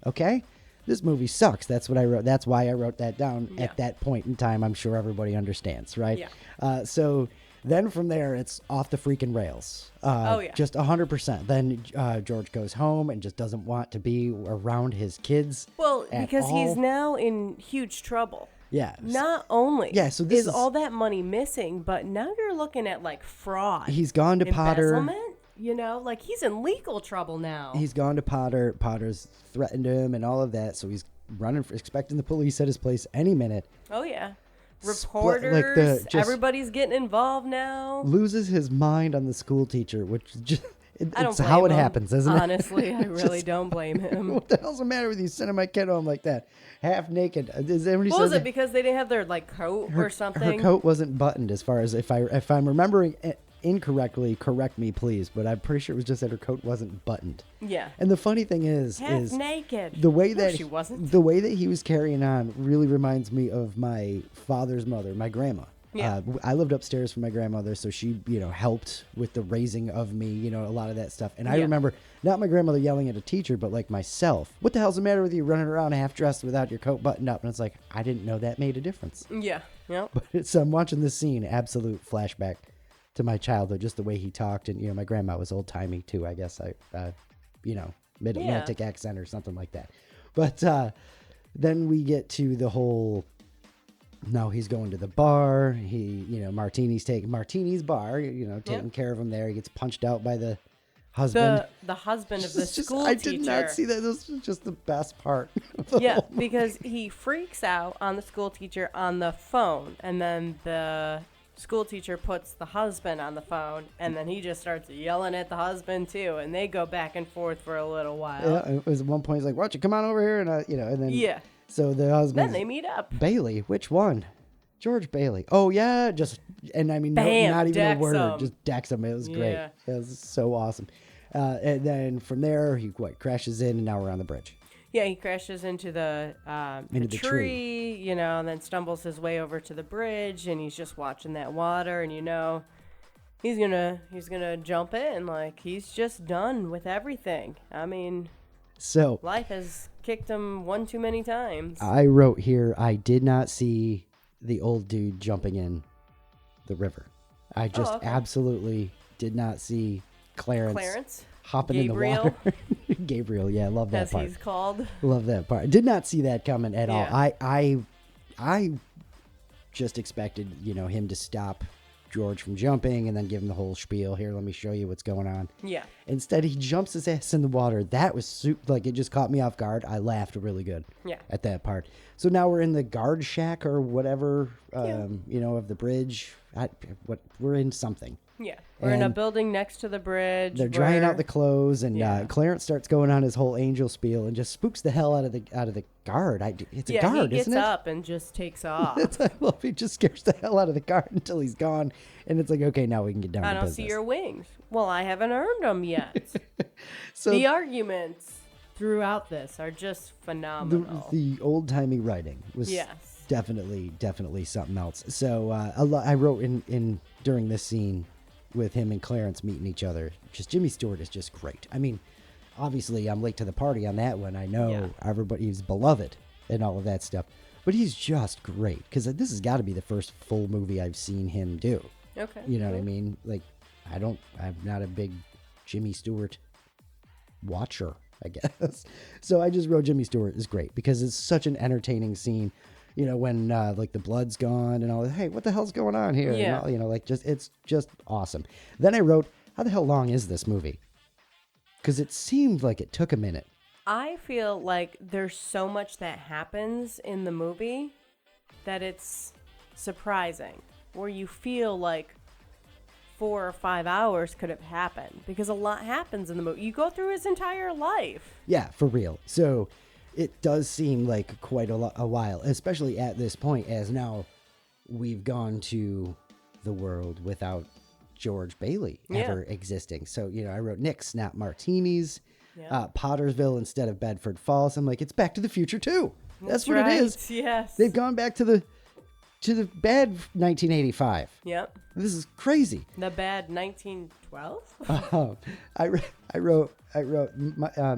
Okay? This movie sucks. That's what I wrote. That's why I wrote that down at that point in time. I'm sure everybody understands, right?
Yeah.
So then from there, it's off the freaking rails. Just 100%. Then George goes home and just doesn't want to be around his kids.
Well, because he's now in huge trouble.
Yeah.
Not only
so this is
all that money missing, but now you're looking at like fraud.
He's gone to Potter.
Embezzlement, you know, like he's in legal trouble now.
He's gone to Potter. Potter's threatened him and all of that. So he's expecting the police at his place any minute.
Oh, yeah. Reporters, everybody's getting involved now.
Loses his mind on the school teacher, which just... It's
how
it happens, isn't it?
Honestly, I really don't blame him.
What the hell's the matter with you sending my kid home like that? Half naked.
What was it? Because they didn't have their like coat or something?
Her coat wasn't buttoned, as far as if I'm remembering incorrectly, correct me please, but I'm pretty sure it was just that her coat wasn't buttoned.
Yeah.
And the funny thing is
naked.
The way that
she wasn't.
The way that he was carrying on really reminds me of my father's mother, my grandma.
Yeah.
I lived upstairs from my grandmother, so she, helped with the raising of me, a lot of that stuff. And I remember not my grandmother yelling at a teacher, but like myself, what the hell's the matter with you running around half dressed without your coat buttoned up? And it's like, I didn't know that made a difference.
Yeah. Yep.
But so I'm watching this scene, absolute flashback to my childhood, just the way he talked. And, my grandma was old timey too, I guess. Mid-Atlantic accent or something like that. But then we get to the whole... Now he's going to the bar. He, Martini's taking Martini's bar, taking care of him there. He gets punched out by the husband.
The husband of the school teacher.
I did not see that. This was just the best part.
Because he freaks out on the school teacher on the phone, and then the school teacher puts the husband on the phone, and then he just starts yelling at the husband too, and they go back and forth for a little while.
Yeah, it was at one point he's like, "Why don't you come on over here?" And and then
yeah.
So the husband.
Then they meet up.
Bailey, which one? George Bailey. Oh yeah, not even a word, just decks him. It was great.
Yeah.
It was so awesome. And then from there, he crashes in, and now we're on the bridge.
Yeah, he crashes into the tree, and then stumbles his way over to the bridge, and he's just watching that water, and he's gonna jump in, like he's just done with everything. I mean,
so
life has kicked him one too many times.
I wrote here, I did not see the old dude jumping in the river. I just absolutely did not see Clarence hopping
Gabriel.
in the water. Gabriel, yeah, love that part.
As he's called.
Love that part. Did not see that coming at all. I just expected, him to stop George from jumping and then give him the whole spiel. Here, let me show you what's going on.
Yeah.
Instead, he jumps his ass in the water. That was it just caught me off guard. I laughed really good at that part. So now we're in the guard shack or whatever, of the bridge. We're in something.
Yeah. We're in a building next to the bridge.
They're drying out the clothes, and Clarence starts going on his whole angel spiel and just spooks the hell out of the guard. It's a guard, isn't it?
He gets up and just takes off.
I love he just scares the hell out of the guard until he's gone, and it's like, okay, now we can get down to business.
I don't see your wings. Well, I haven't earned them yet.
So
the arguments throughout this are just phenomenal.
The old-timey writing was definitely something else. So I wrote in during this scene with him and Clarence meeting each other, just Jimmy Stewart is just great. I mean, obviously I'm late to the party on that one. I know everybody's beloved and all of that stuff, but he's just great because this has got to be the first full movie I've seen him do.
Okay.
You know what I mean? Like, I'm not a big Jimmy Stewart watcher. I guess. So I just wrote Jimmy Stewart is great because it's such an entertaining scene. When like the blood's gone and all that. Hey, what the hell's going on here?
Yeah.
And all, it's just awesome. Then I wrote, how the hell long is this movie? Because it seemed like it took a minute.
I feel like there's so much that happens in the movie that it's surprising, where you feel like 4 or 5 hours could have happened because a lot happens in the movie. You go through his entire life.
Yeah, for real. So it does seem like quite a while, especially at this point, as now we've gone to the world without George Bailey ever existing. So, I wrote Nick's, not Martini's, Pottersville instead of Bedford Falls. I'm like, it's Back to the Future too. That's what
right.
it is.
Yes.
They've gone back to the bad 1985.
Yep.
This is crazy.
The bad 1912?
I wrote,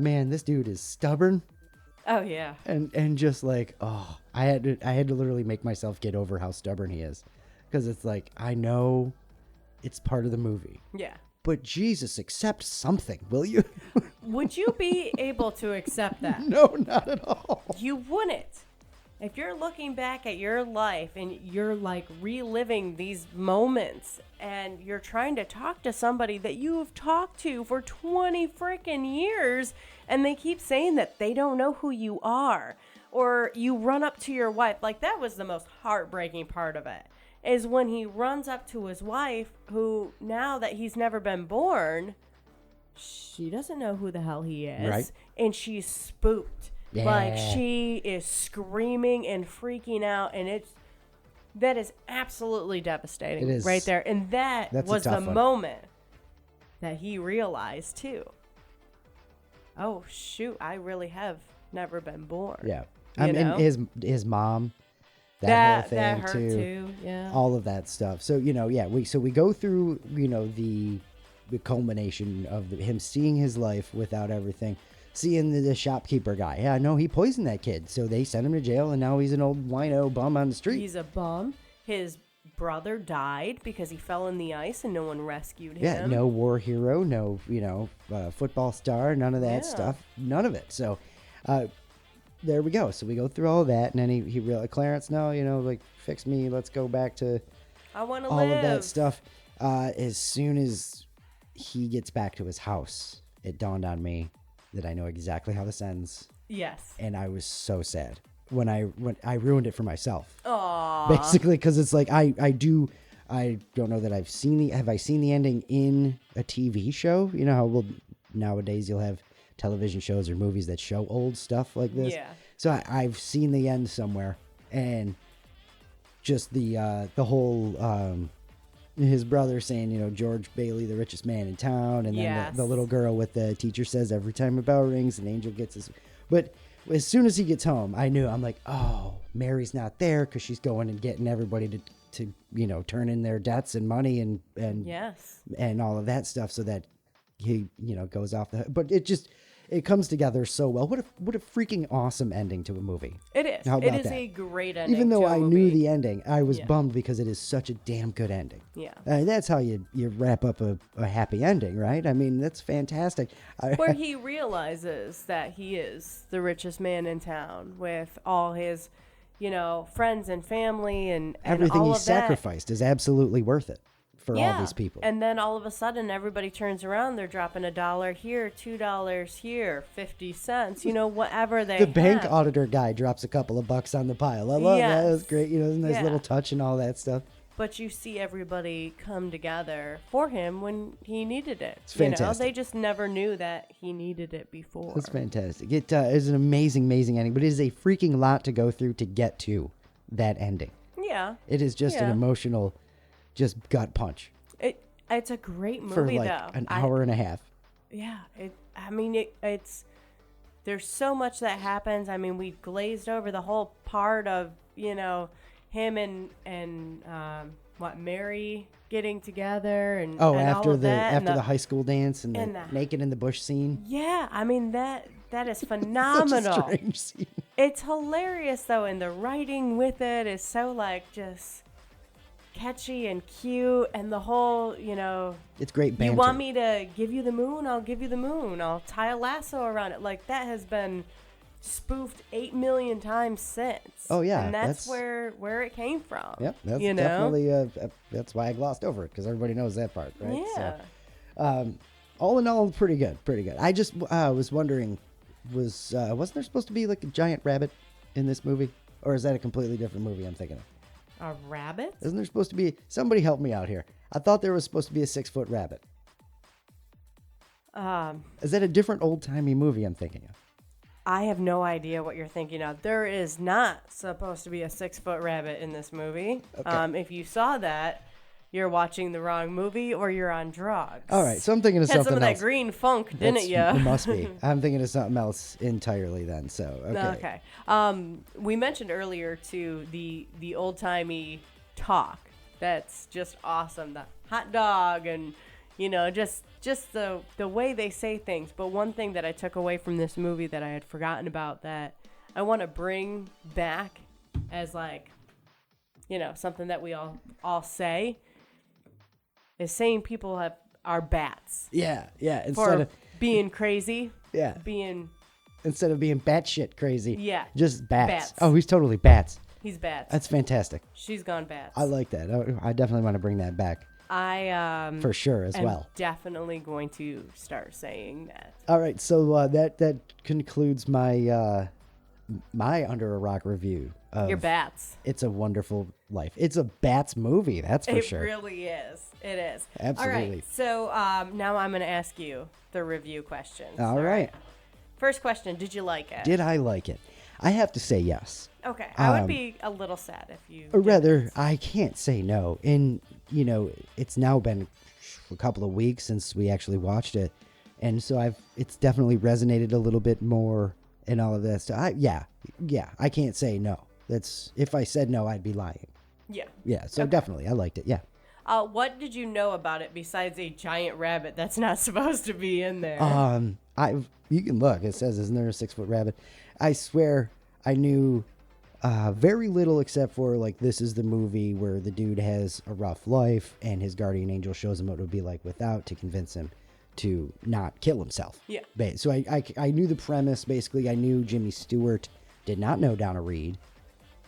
man, this dude is stubborn.
Oh yeah.
And just like, I had to literally make myself get over how stubborn he is, because it's like, I know it's part of the movie.
Yeah.
But Jesus, accept something, will you?
Would you be able to accept that?
No, not at all.
You wouldn't. If you're looking back at your life and you're like reliving these moments and you're trying to talk to somebody that you've talked to for 20 freaking years and they keep saying that they don't know who you are, or you run up to your wife, like that was the most heartbreaking part of it, is when he runs up to his wife, who now that he's never been born, she doesn't know who the hell he is.
Right.
And she's spooked.
Yeah.
Like she is screaming and freaking out, and that is absolutely devastating.
It is.
Right there. And that's was the
one.
moment that he realized too. Oh shoot, I really have never been born.
Yeah.
You know?
And his mom, that whole thing
that hurt
too.
Yeah.
All of that stuff. So, we go through, the culmination of him seeing his life without everything. Seeing the shopkeeper guy. Yeah, I know he poisoned that kid. So they sent him to jail, and now he's an old wino bum on the street.
He's a bum. His brother died because he fell in the ice and no one rescued him.
Yeah, no war hero, no, football star, none of that stuff. None of it. So there we go. So we go through all of that, and then he realized, Clarence, no, like, fix me. Let's go back to
I want to
all
live.
of that stuff. As soon as he gets back to his house, it dawned on me that I know exactly how this ends.
Yes.
And I was so sad when I ruined it for myself.
Aww.
Basically, because it's like I don't know that have I seen the ending in a TV show? You know how nowadays you'll have television shows or movies that show old stuff like this.
Yeah.
So I've seen the end somewhere, and just the whole his brother saying, George Bailey, the richest man in town, and then the little girl with the teacher says every time a bell rings, an angel gets his. But as soon as he gets home, I'm like, oh, Mary's not there because she's going and getting everybody to turn in their debts and money and
yes,
and all of that stuff, so that he goes off the. But it comes together so well. What a freaking awesome ending to a movie.
it is.
How about
It is
that?
a great ending.
Even though
to a
I
movie.
knew the ending, I was bummed because it is such a damn good ending.
Yeah.
That's how you wrap up a happy ending, right? I mean, that's fantastic.
Where he realizes that he is the richest man in town with all his, friends and family and
everything
all
he
of that.
sacrificed is absolutely worth it for all these people.
And then all of a sudden, everybody turns around. They're dropping $1 here, $2 here, 50 cents. Whatever they.
The bank
have.
auditor guy drops a couple of bucks on the pile. I love that. That was
Yes.
great. It's a nice
Yeah.
little touch and all that stuff.
But you see everybody come together for him when he needed it.
It's fantastic.
They just never knew that he needed it before.
It's fantastic. It is an amazing, amazing ending, but it is a freaking lot to go through to get to that ending.
Yeah.
It is just an emotional, just gut punch
It's a great movie,
for like
though.
an hour and a half.
Yeah. It's there's so much that happens. I mean, we glazed over the whole part of, him and Mary getting together and
Oh,
and
after
all of that,
the high school dance and
and
the
the-
naked in the bush scene.
Yeah, I mean that is
Such
phenomenal.
a strange scene.
It's hilarious though, and the writing with it is so like just catchy and cute, and the whole,
It's great banter.
you want me to give you the moon? I'll give you the moon. I'll tie a lasso around it. Like, that has been spoofed 8 million times since.
Oh, yeah.
And that's where it came from.
Yep, that's definitely, that's why I glossed over it, because everybody knows that part, right?
Yeah.
So, all in all, pretty good. I just was wondering, wasn't there supposed to be like a giant rabbit in this movie? Or is that a completely different movie I'm thinking of?
A rabbit?
Isn't there supposed to be... Somebody help me out here. I thought there was supposed to be a 6-foot rabbit. Is that a different old-timey movie I'm thinking of?
I have no idea what you're thinking of. There is not supposed to be a 6-foot rabbit in this movie.
Okay.
If you saw that, you're watching the wrong movie or you're on drugs.
All right, so I'm thinking of
Had
something
some of
else.
that green funk, didn't you?
It must be. I'm thinking of something else entirely then, so, okay.
We mentioned earlier, too, the old-timey talk. That's just awesome. The hot dog and, just the way they say things. But one thing that I took away from this movie that I had forgotten about that I want to bring back as, like, something that we all say is saying people are bats.
Yeah.
For being crazy.
Yeah. Instead of being batshit crazy.
Yeah.
Just bats.
Bats.
Oh, he's totally bats.
He's bats.
That's fantastic.
She's gone bats.
I like that. I definitely want to bring that back.
For
sure as well.
Definitely going to start saying that.
All right, so that concludes my my Under a Rock review of
Your bats.
It's a Wonderful Life. It's a bats movie, that's for sure.
It really is. It is.
Absolutely.
All right, so now I'm going to ask you the review questions.
All right.
First question, did you like it?
Did I like it? I have to say yes.
Okay, I would be a little sad if you
Or rather,
didn't.
I can't say no. And, it's now been a couple of weeks since we actually watched it. And so it's definitely resonated a little bit more and all of that stuff. Yeah, I can't say no. If I said no, I'd be lying.
Yeah.
Yeah, so definitely, I liked it, yeah.
What did you know about it besides a giant rabbit that's not supposed to be in there?
You can look. It says, isn't there a 6-foot rabbit? I swear I knew very little except for, like, this is the movie where the dude has a rough life and his guardian angel shows him what it would be like without to convince him to not kill himself.
Yeah.
So I knew the premise. Basically, I knew Jimmy Stewart. Did not know Donna Reed.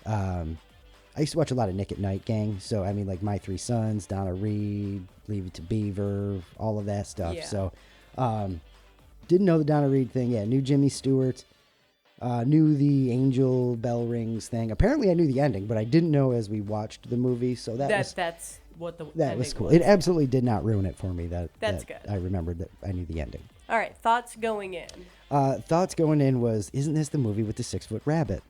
I used to watch a lot of Nick at Night Gang. So, I mean, like My Three Sons, Donna Reed, Leave It to Beaver, all of that stuff.
Yeah.
So, didn't know the Donna Reed thing. Yeah, knew Jimmy Stewart. Knew the Angel Bell Rings thing. Apparently, I knew the ending, but I didn't know as we watched the movie. So that's
what the
that
ending
was cool.
was.
It absolutely did not ruin it for me.
That's good.
I remembered that I knew the ending.
All right, thoughts going in.
Thoughts going in was, isn't this the movie with the 6-foot rabbit?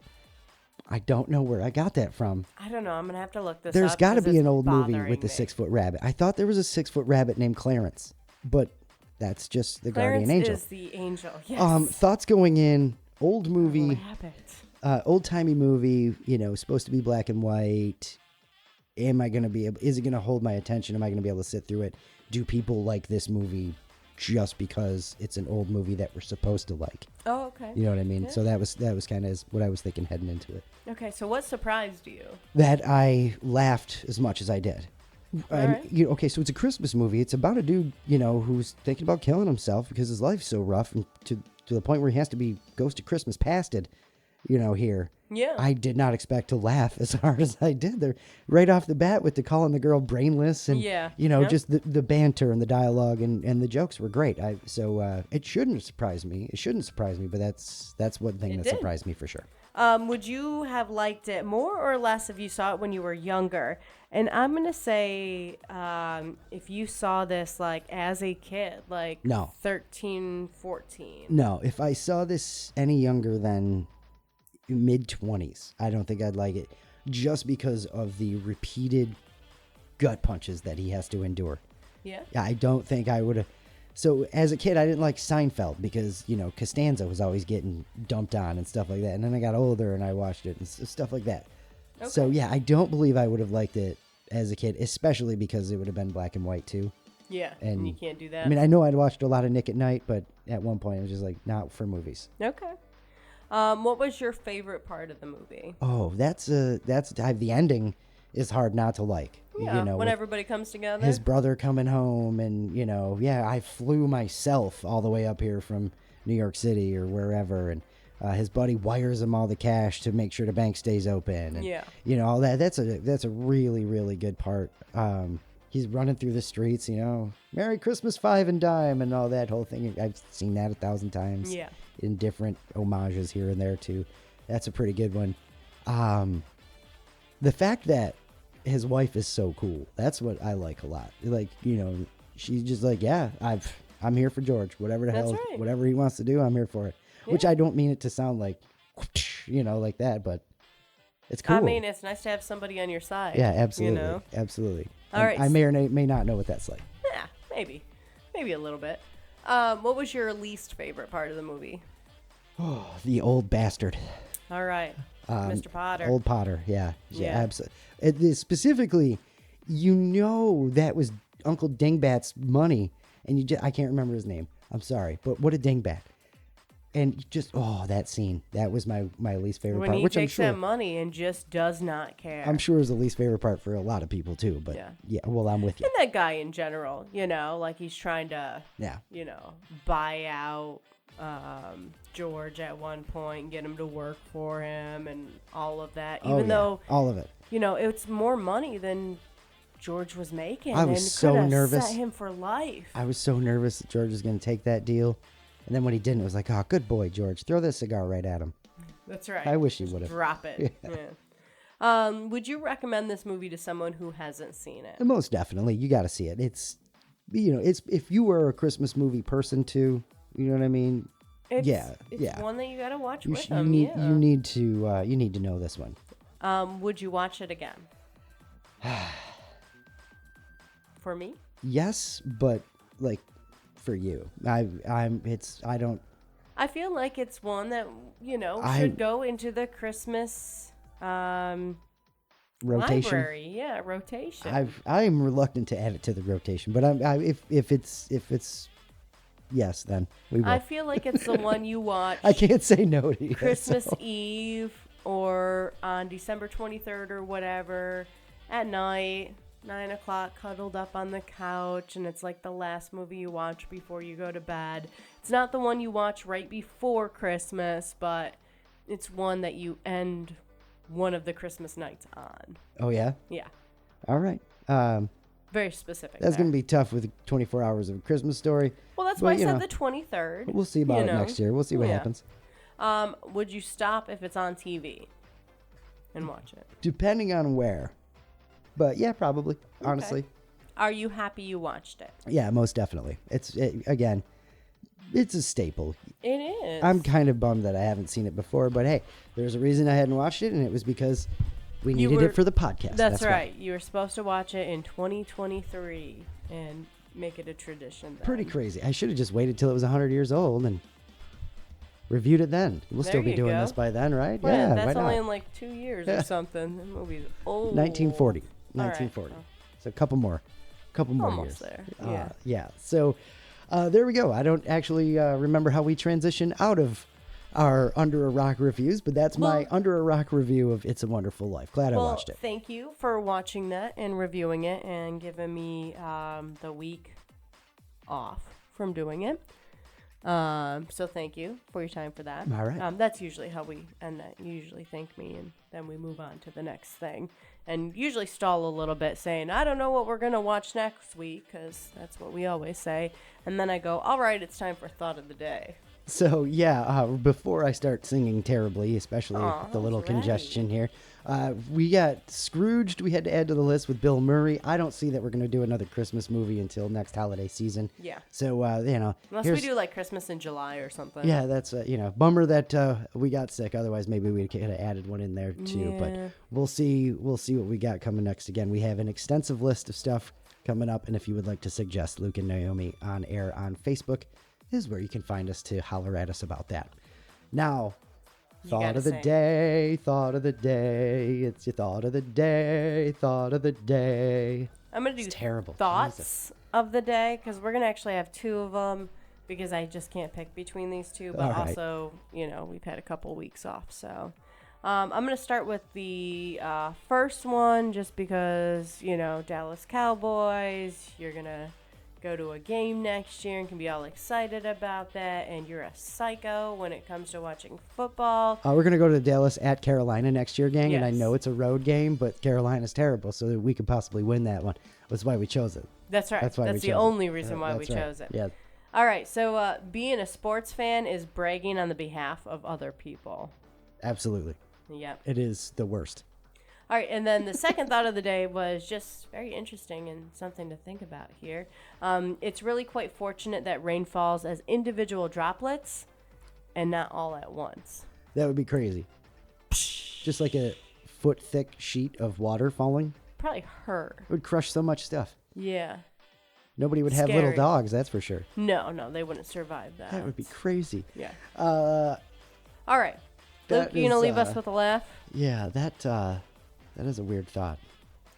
I don't know where I got that from.
I don't know. I'm going to have to look this
There's
up.
got to
'cause
be
it's
an old movie
bothering
with the
me.
6-foot rabbit. I thought there was a 6-foot rabbit named Clarence, but that's just the
Clarence
guardian angel.
is the angel. Yes.
Thoughts going in, old movie,
Rabbit.
old-timey movie, supposed to be black and white. Is it going to hold my attention? Am I going to be able to sit through it? Do people like this movie just because it's an old movie that we're supposed to like?
Oh, okay.
You know what I mean?
Yeah.
So that was kind of what I was thinking heading into it.
Okay, so what surprised you?
That I laughed as much as I did.
Alright.
Okay, so it's a Christmas movie. It's about a dude, who's thinking about killing himself because his life's so rough, and to the point where he has to goes to Christmas pasted, here.
Yeah.
I did not expect to laugh as hard as I did there right off the bat with the calling the girl brainless and
Yeah.
just the banter and the dialogue and the jokes were great. It shouldn't surprise me. It shouldn't surprise me, but that's one thing that
did.
surprised me for sure.
Would you have liked it more or less if you saw it when you were younger? And I'm going to say if you saw this like as a kid, like
No.
13, 14.
No, if I saw this any younger than mid-20s, I don't think I'd like it just because of the repeated gut punches that he has to endure.
Yeah.
Yeah, I don't think I would have. So as a kid, I didn't like Seinfeld because, Costanza was always getting dumped on and stuff like that. And then I got older and I watched it and stuff like that.
Okay.
So, yeah, I don't believe I would have liked it as a kid, especially because it would have been black and white, too.
Yeah,
And
and you can't do that.
I mean, I know I'd watched a lot of Nick at Night, but at one point I was just like, not for movies.
Okay. What was your favorite part of the movie?
Oh, that's the ending is hard not to like.
Yeah,
You know,
when
with
everybody comes together.
his brother coming home, and I flew myself all the way up here from New York City or wherever, and his buddy wires him all the cash to make sure the bank stays open, and
Yeah.
all that. That's a really, really good part. He's running through the streets, Merry Christmas, five and dime, and all that whole thing. I've seen that 1,000 times.
Yeah.
In different homages here and there too. That's a pretty good one. The fact that his wife is so cool, that's what I like a lot. Like, she's just like, yeah, I'm here for George. Whatever the hell,
right.
whatever he wants to do, I'm here for it.
Yeah.
Which I don't mean it to sound like, like that, but it's cool.
I mean, it's nice to have somebody on your side.
Yeah, absolutely. Absolutely.
All right.
I may or may not know what that's like.
Yeah, maybe a little bit. What was your least favorite part of the movie?
Oh, the old bastard.
All right, Mr. Potter.
Old Potter, yeah.
Yeah.
Absolutely. Specifically, that was Uncle Dingbat's money, and I can't remember his name. I'm sorry, but what a dingbat. And that scene, that was my least favorite
when
part.
he
Which
takes
I'm sure,
that money and just does not care.
I'm sure is the least favorite part for a lot of people too. But well, I'm with you.
And that guy in general, like he's trying to,
Yeah.
buy out George at one point and get him to work for him and all of that. Even though
all of it.
It's more money than George was making.
I was
and
so
coulda
nervous.
Set him for life.
I was so nervous that George was going to take that deal. And then when he didn't, it was like, oh, good boy, George. Throw this cigar right at him.
That's right.
I wish he
Just
would have.
Drop it. Yeah. Would you recommend this movie to someone who hasn't seen it?
Most definitely. You got to see it. It's if you were a Christmas movie person too, you know what I mean?
It's one that you got to watch with
you
them.
need to know this one.
Would you watch it again? For me?
Yes, but like for you. I
feel like it's one that, should go into the Christmas
rotation.
library. Yeah, rotation.
I'm reluctant to add it to the rotation, but if it's yes, then we will.
I feel like it's the one you watch
I can't say no to you.
Christmas
so.
Eve or on December 23rd or whatever at night, 9 o'clock, cuddled up on the couch, and it's like the last movie you watch before you go to bed. It's not the one you watch right before Christmas, but it's one that you end one of the Christmas nights on.
Oh, yeah?
Yeah.
All right.
Very specific.
That's going to be tough with 24 hours of a Christmas Story.
Well, that's why I said the 23rd.
We'll see about it next year. We'll see what happens.
Would you stop if it's on TV and watch it?
Depending on where. But yeah, probably, honestly.
Are you happy you watched it?
Yeah, most definitely. Again, it's a staple.
It is.
I'm kind of bummed that I haven't seen it before, but hey, there's a reason I hadn't watched it, and it was because we needed it for the podcast.
That's right. You were supposed to watch it in 2023 and make it a tradition then.
Pretty crazy. I should have just waited till it was 100 years old and reviewed it then. We'll still be doing this by then, right?
Well,
yeah,
that's
why
only
not?
in like 2 years or something. The movie's old.
1940.
All
1940.
right.
So a couple more
Almost
years.
there.
Yeah. So there we go. I don't actually remember how we transitioned out of our Under a Rock reviews, but that's my Under a Rock review of It's a Wonderful Life. Glad I watched it.
Thank you for watching that and reviewing it and giving me the week off from doing it. So thank you for your time for that.
All right.
That's usually how we end that. You usually thank me and then we move on to the next thing. And usually stall a little bit saying, I don't know what we're going to watch next week, because that's what we always say. And then I go, all right, it's time for Thought of the Day.
So, before I start singing terribly, especially with the little congestion here, we got Scrooged. We had to add to the list with Bill Murray. I don't see that we're going to do another Christmas movie until next holiday season.
Yeah.
So,
unless we do like Christmas in July or something.
Yeah, that's, bummer that we got sick. Otherwise, maybe we could have added one in there too. Yeah. But we'll see what we got coming next. Again, we have an extensive list of stuff coming up. And if you would like to suggest Luke and Naomi on air on Facebook, is where you can find us to holler at us about that. Now, thought of the day. It's your thought of the day.
I'm going to do
terrible
thoughts of the day, because we're going to actually have two of them, because I just can't pick between these two. But also, we've had a couple weeks off. So I'm going to start with the first one just because, Dallas Cowboys, you're going to go to a game next year and can be all excited about that, and you're a psycho when it comes to watching football.
We're going to go to Dallas at Carolina next year, gang, and I
Yes.
know it's a road game, but Carolina's terrible, so that we could possibly win that one. That's why we chose it.
That's right.
That's why we
That's the
chose
only
it.
reason why we
That's right.
chose it.
Yeah,
All right, so being a sports fan is bragging on the behalf of other people.
absolutely.
Yep.
It is the worst.
All right, and then the second thought of the day was just very interesting and something to think about here. It's really quite fortunate that rain falls as individual droplets and not all at once.
That would be crazy. Just like a foot-thick sheet of water falling.
Probably hurt.
It would crush so much stuff.
Yeah.
Nobody would have little
Scary.
dogs, that's for sure.
No, they wouldn't survive that.
That would be crazy.
Yeah.
Uh,
All right. Luke,
that
you going to
is,
leave us with a laugh?
yeah, that is a weird thought.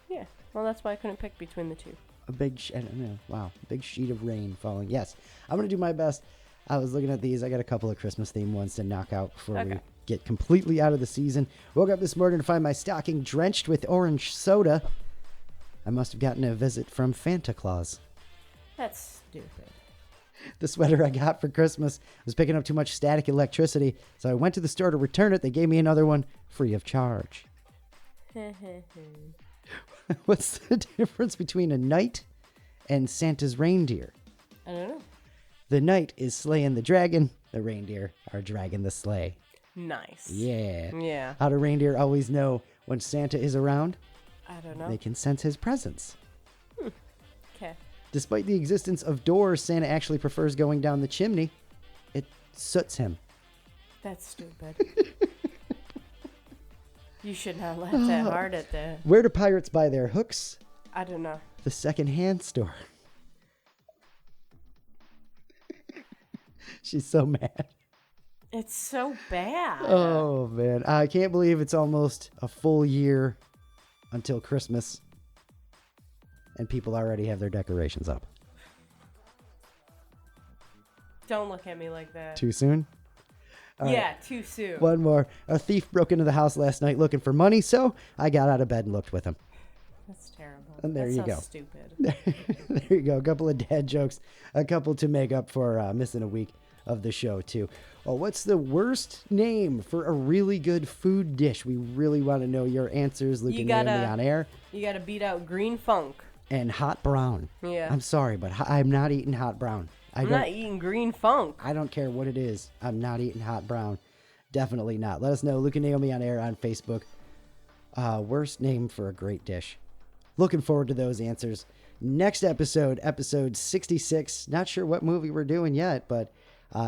Yeah. Well, that's why I couldn't pick between the two.
A big, I don't know, wow, big sheet of rain falling. Yes, I'm going to do my best. I was looking at these. I got a couple of Christmas-themed ones to knock out before we
Okay.
get completely out of the season. Woke up this morning to find my stocking drenched with orange soda. I must have gotten a visit from Santa Claus.
That's stupid.
The sweater I got for Christmas was picking up too much static electricity, so I went to the store to return it. They gave me another one free of charge. What's the difference between a knight and Santa's reindeer?
I don't know.
The knight is slaying the dragon. The reindeer are dragging the sleigh.
Nice.
Yeah.
Yeah.
How do reindeer always know when Santa is around?
I don't know.
They can sense his presence.
Okay.
Despite the existence of doors, Santa actually prefers going down the chimney. It soots him.
That's stupid. You should not laugh that hard at that.
Where do pirates buy their hooks?
I don't know.
The second-hand store. She's so mad.
It's so bad.
Oh, man. I can't believe it's almost a full year until Christmas. And people already have their decorations up.
Don't look at me like that.
Too soon? All right.
Yeah, too soon.
One more. A thief broke into the house last night looking for money, so I got out of bed and looked with him.
That's terrible.
And there
That
you
sounds
go.
Stupid.
There you go. A couple of dad jokes. A couple to make up for missing a week of the show, too. Oh, what's the worst name for a really good food dish? We really want to know your answers. Luke and Naomi on air.
You gotta beat out green funk.
And hot brown.
Yeah.
I'm sorry, but I'm not eating hot brown.
I'm not eating green funk.
I don't care what it is. I'm not eating hot brown. Definitely not. Let us know. Luke and Naomi on air on Facebook. Worst name for a great dish. Looking forward to those answers. Next episode, episode 66. Not sure what movie we're doing yet, but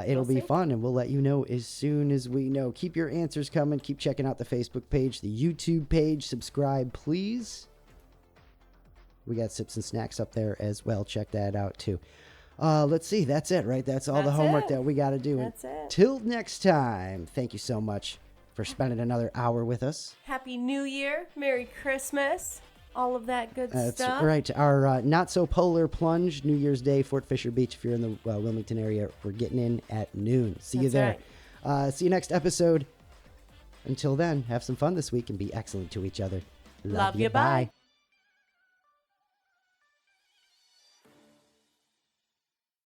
it'll be fun, and we'll let you know as soon as we know. Keep your answers coming. Keep checking out the Facebook page, the YouTube page. Subscribe, please. We got Sips and Snacks up there as well. Check that out, too. Let's see. That's it, right? That's all the homework that we got to do.
That's it.
Till next time, thank you so much for spending another hour with us.
Happy New Year. Merry Christmas. All of that good
That's
stuff.
right. Our not-so-polar plunge, New Year's Day, Fort Fisher Beach. If you're in the Wilmington area, we're getting in at noon. See you
That's
there. See you next episode. Until then, have some fun this week and be excellent to each other.
Love you. Bye.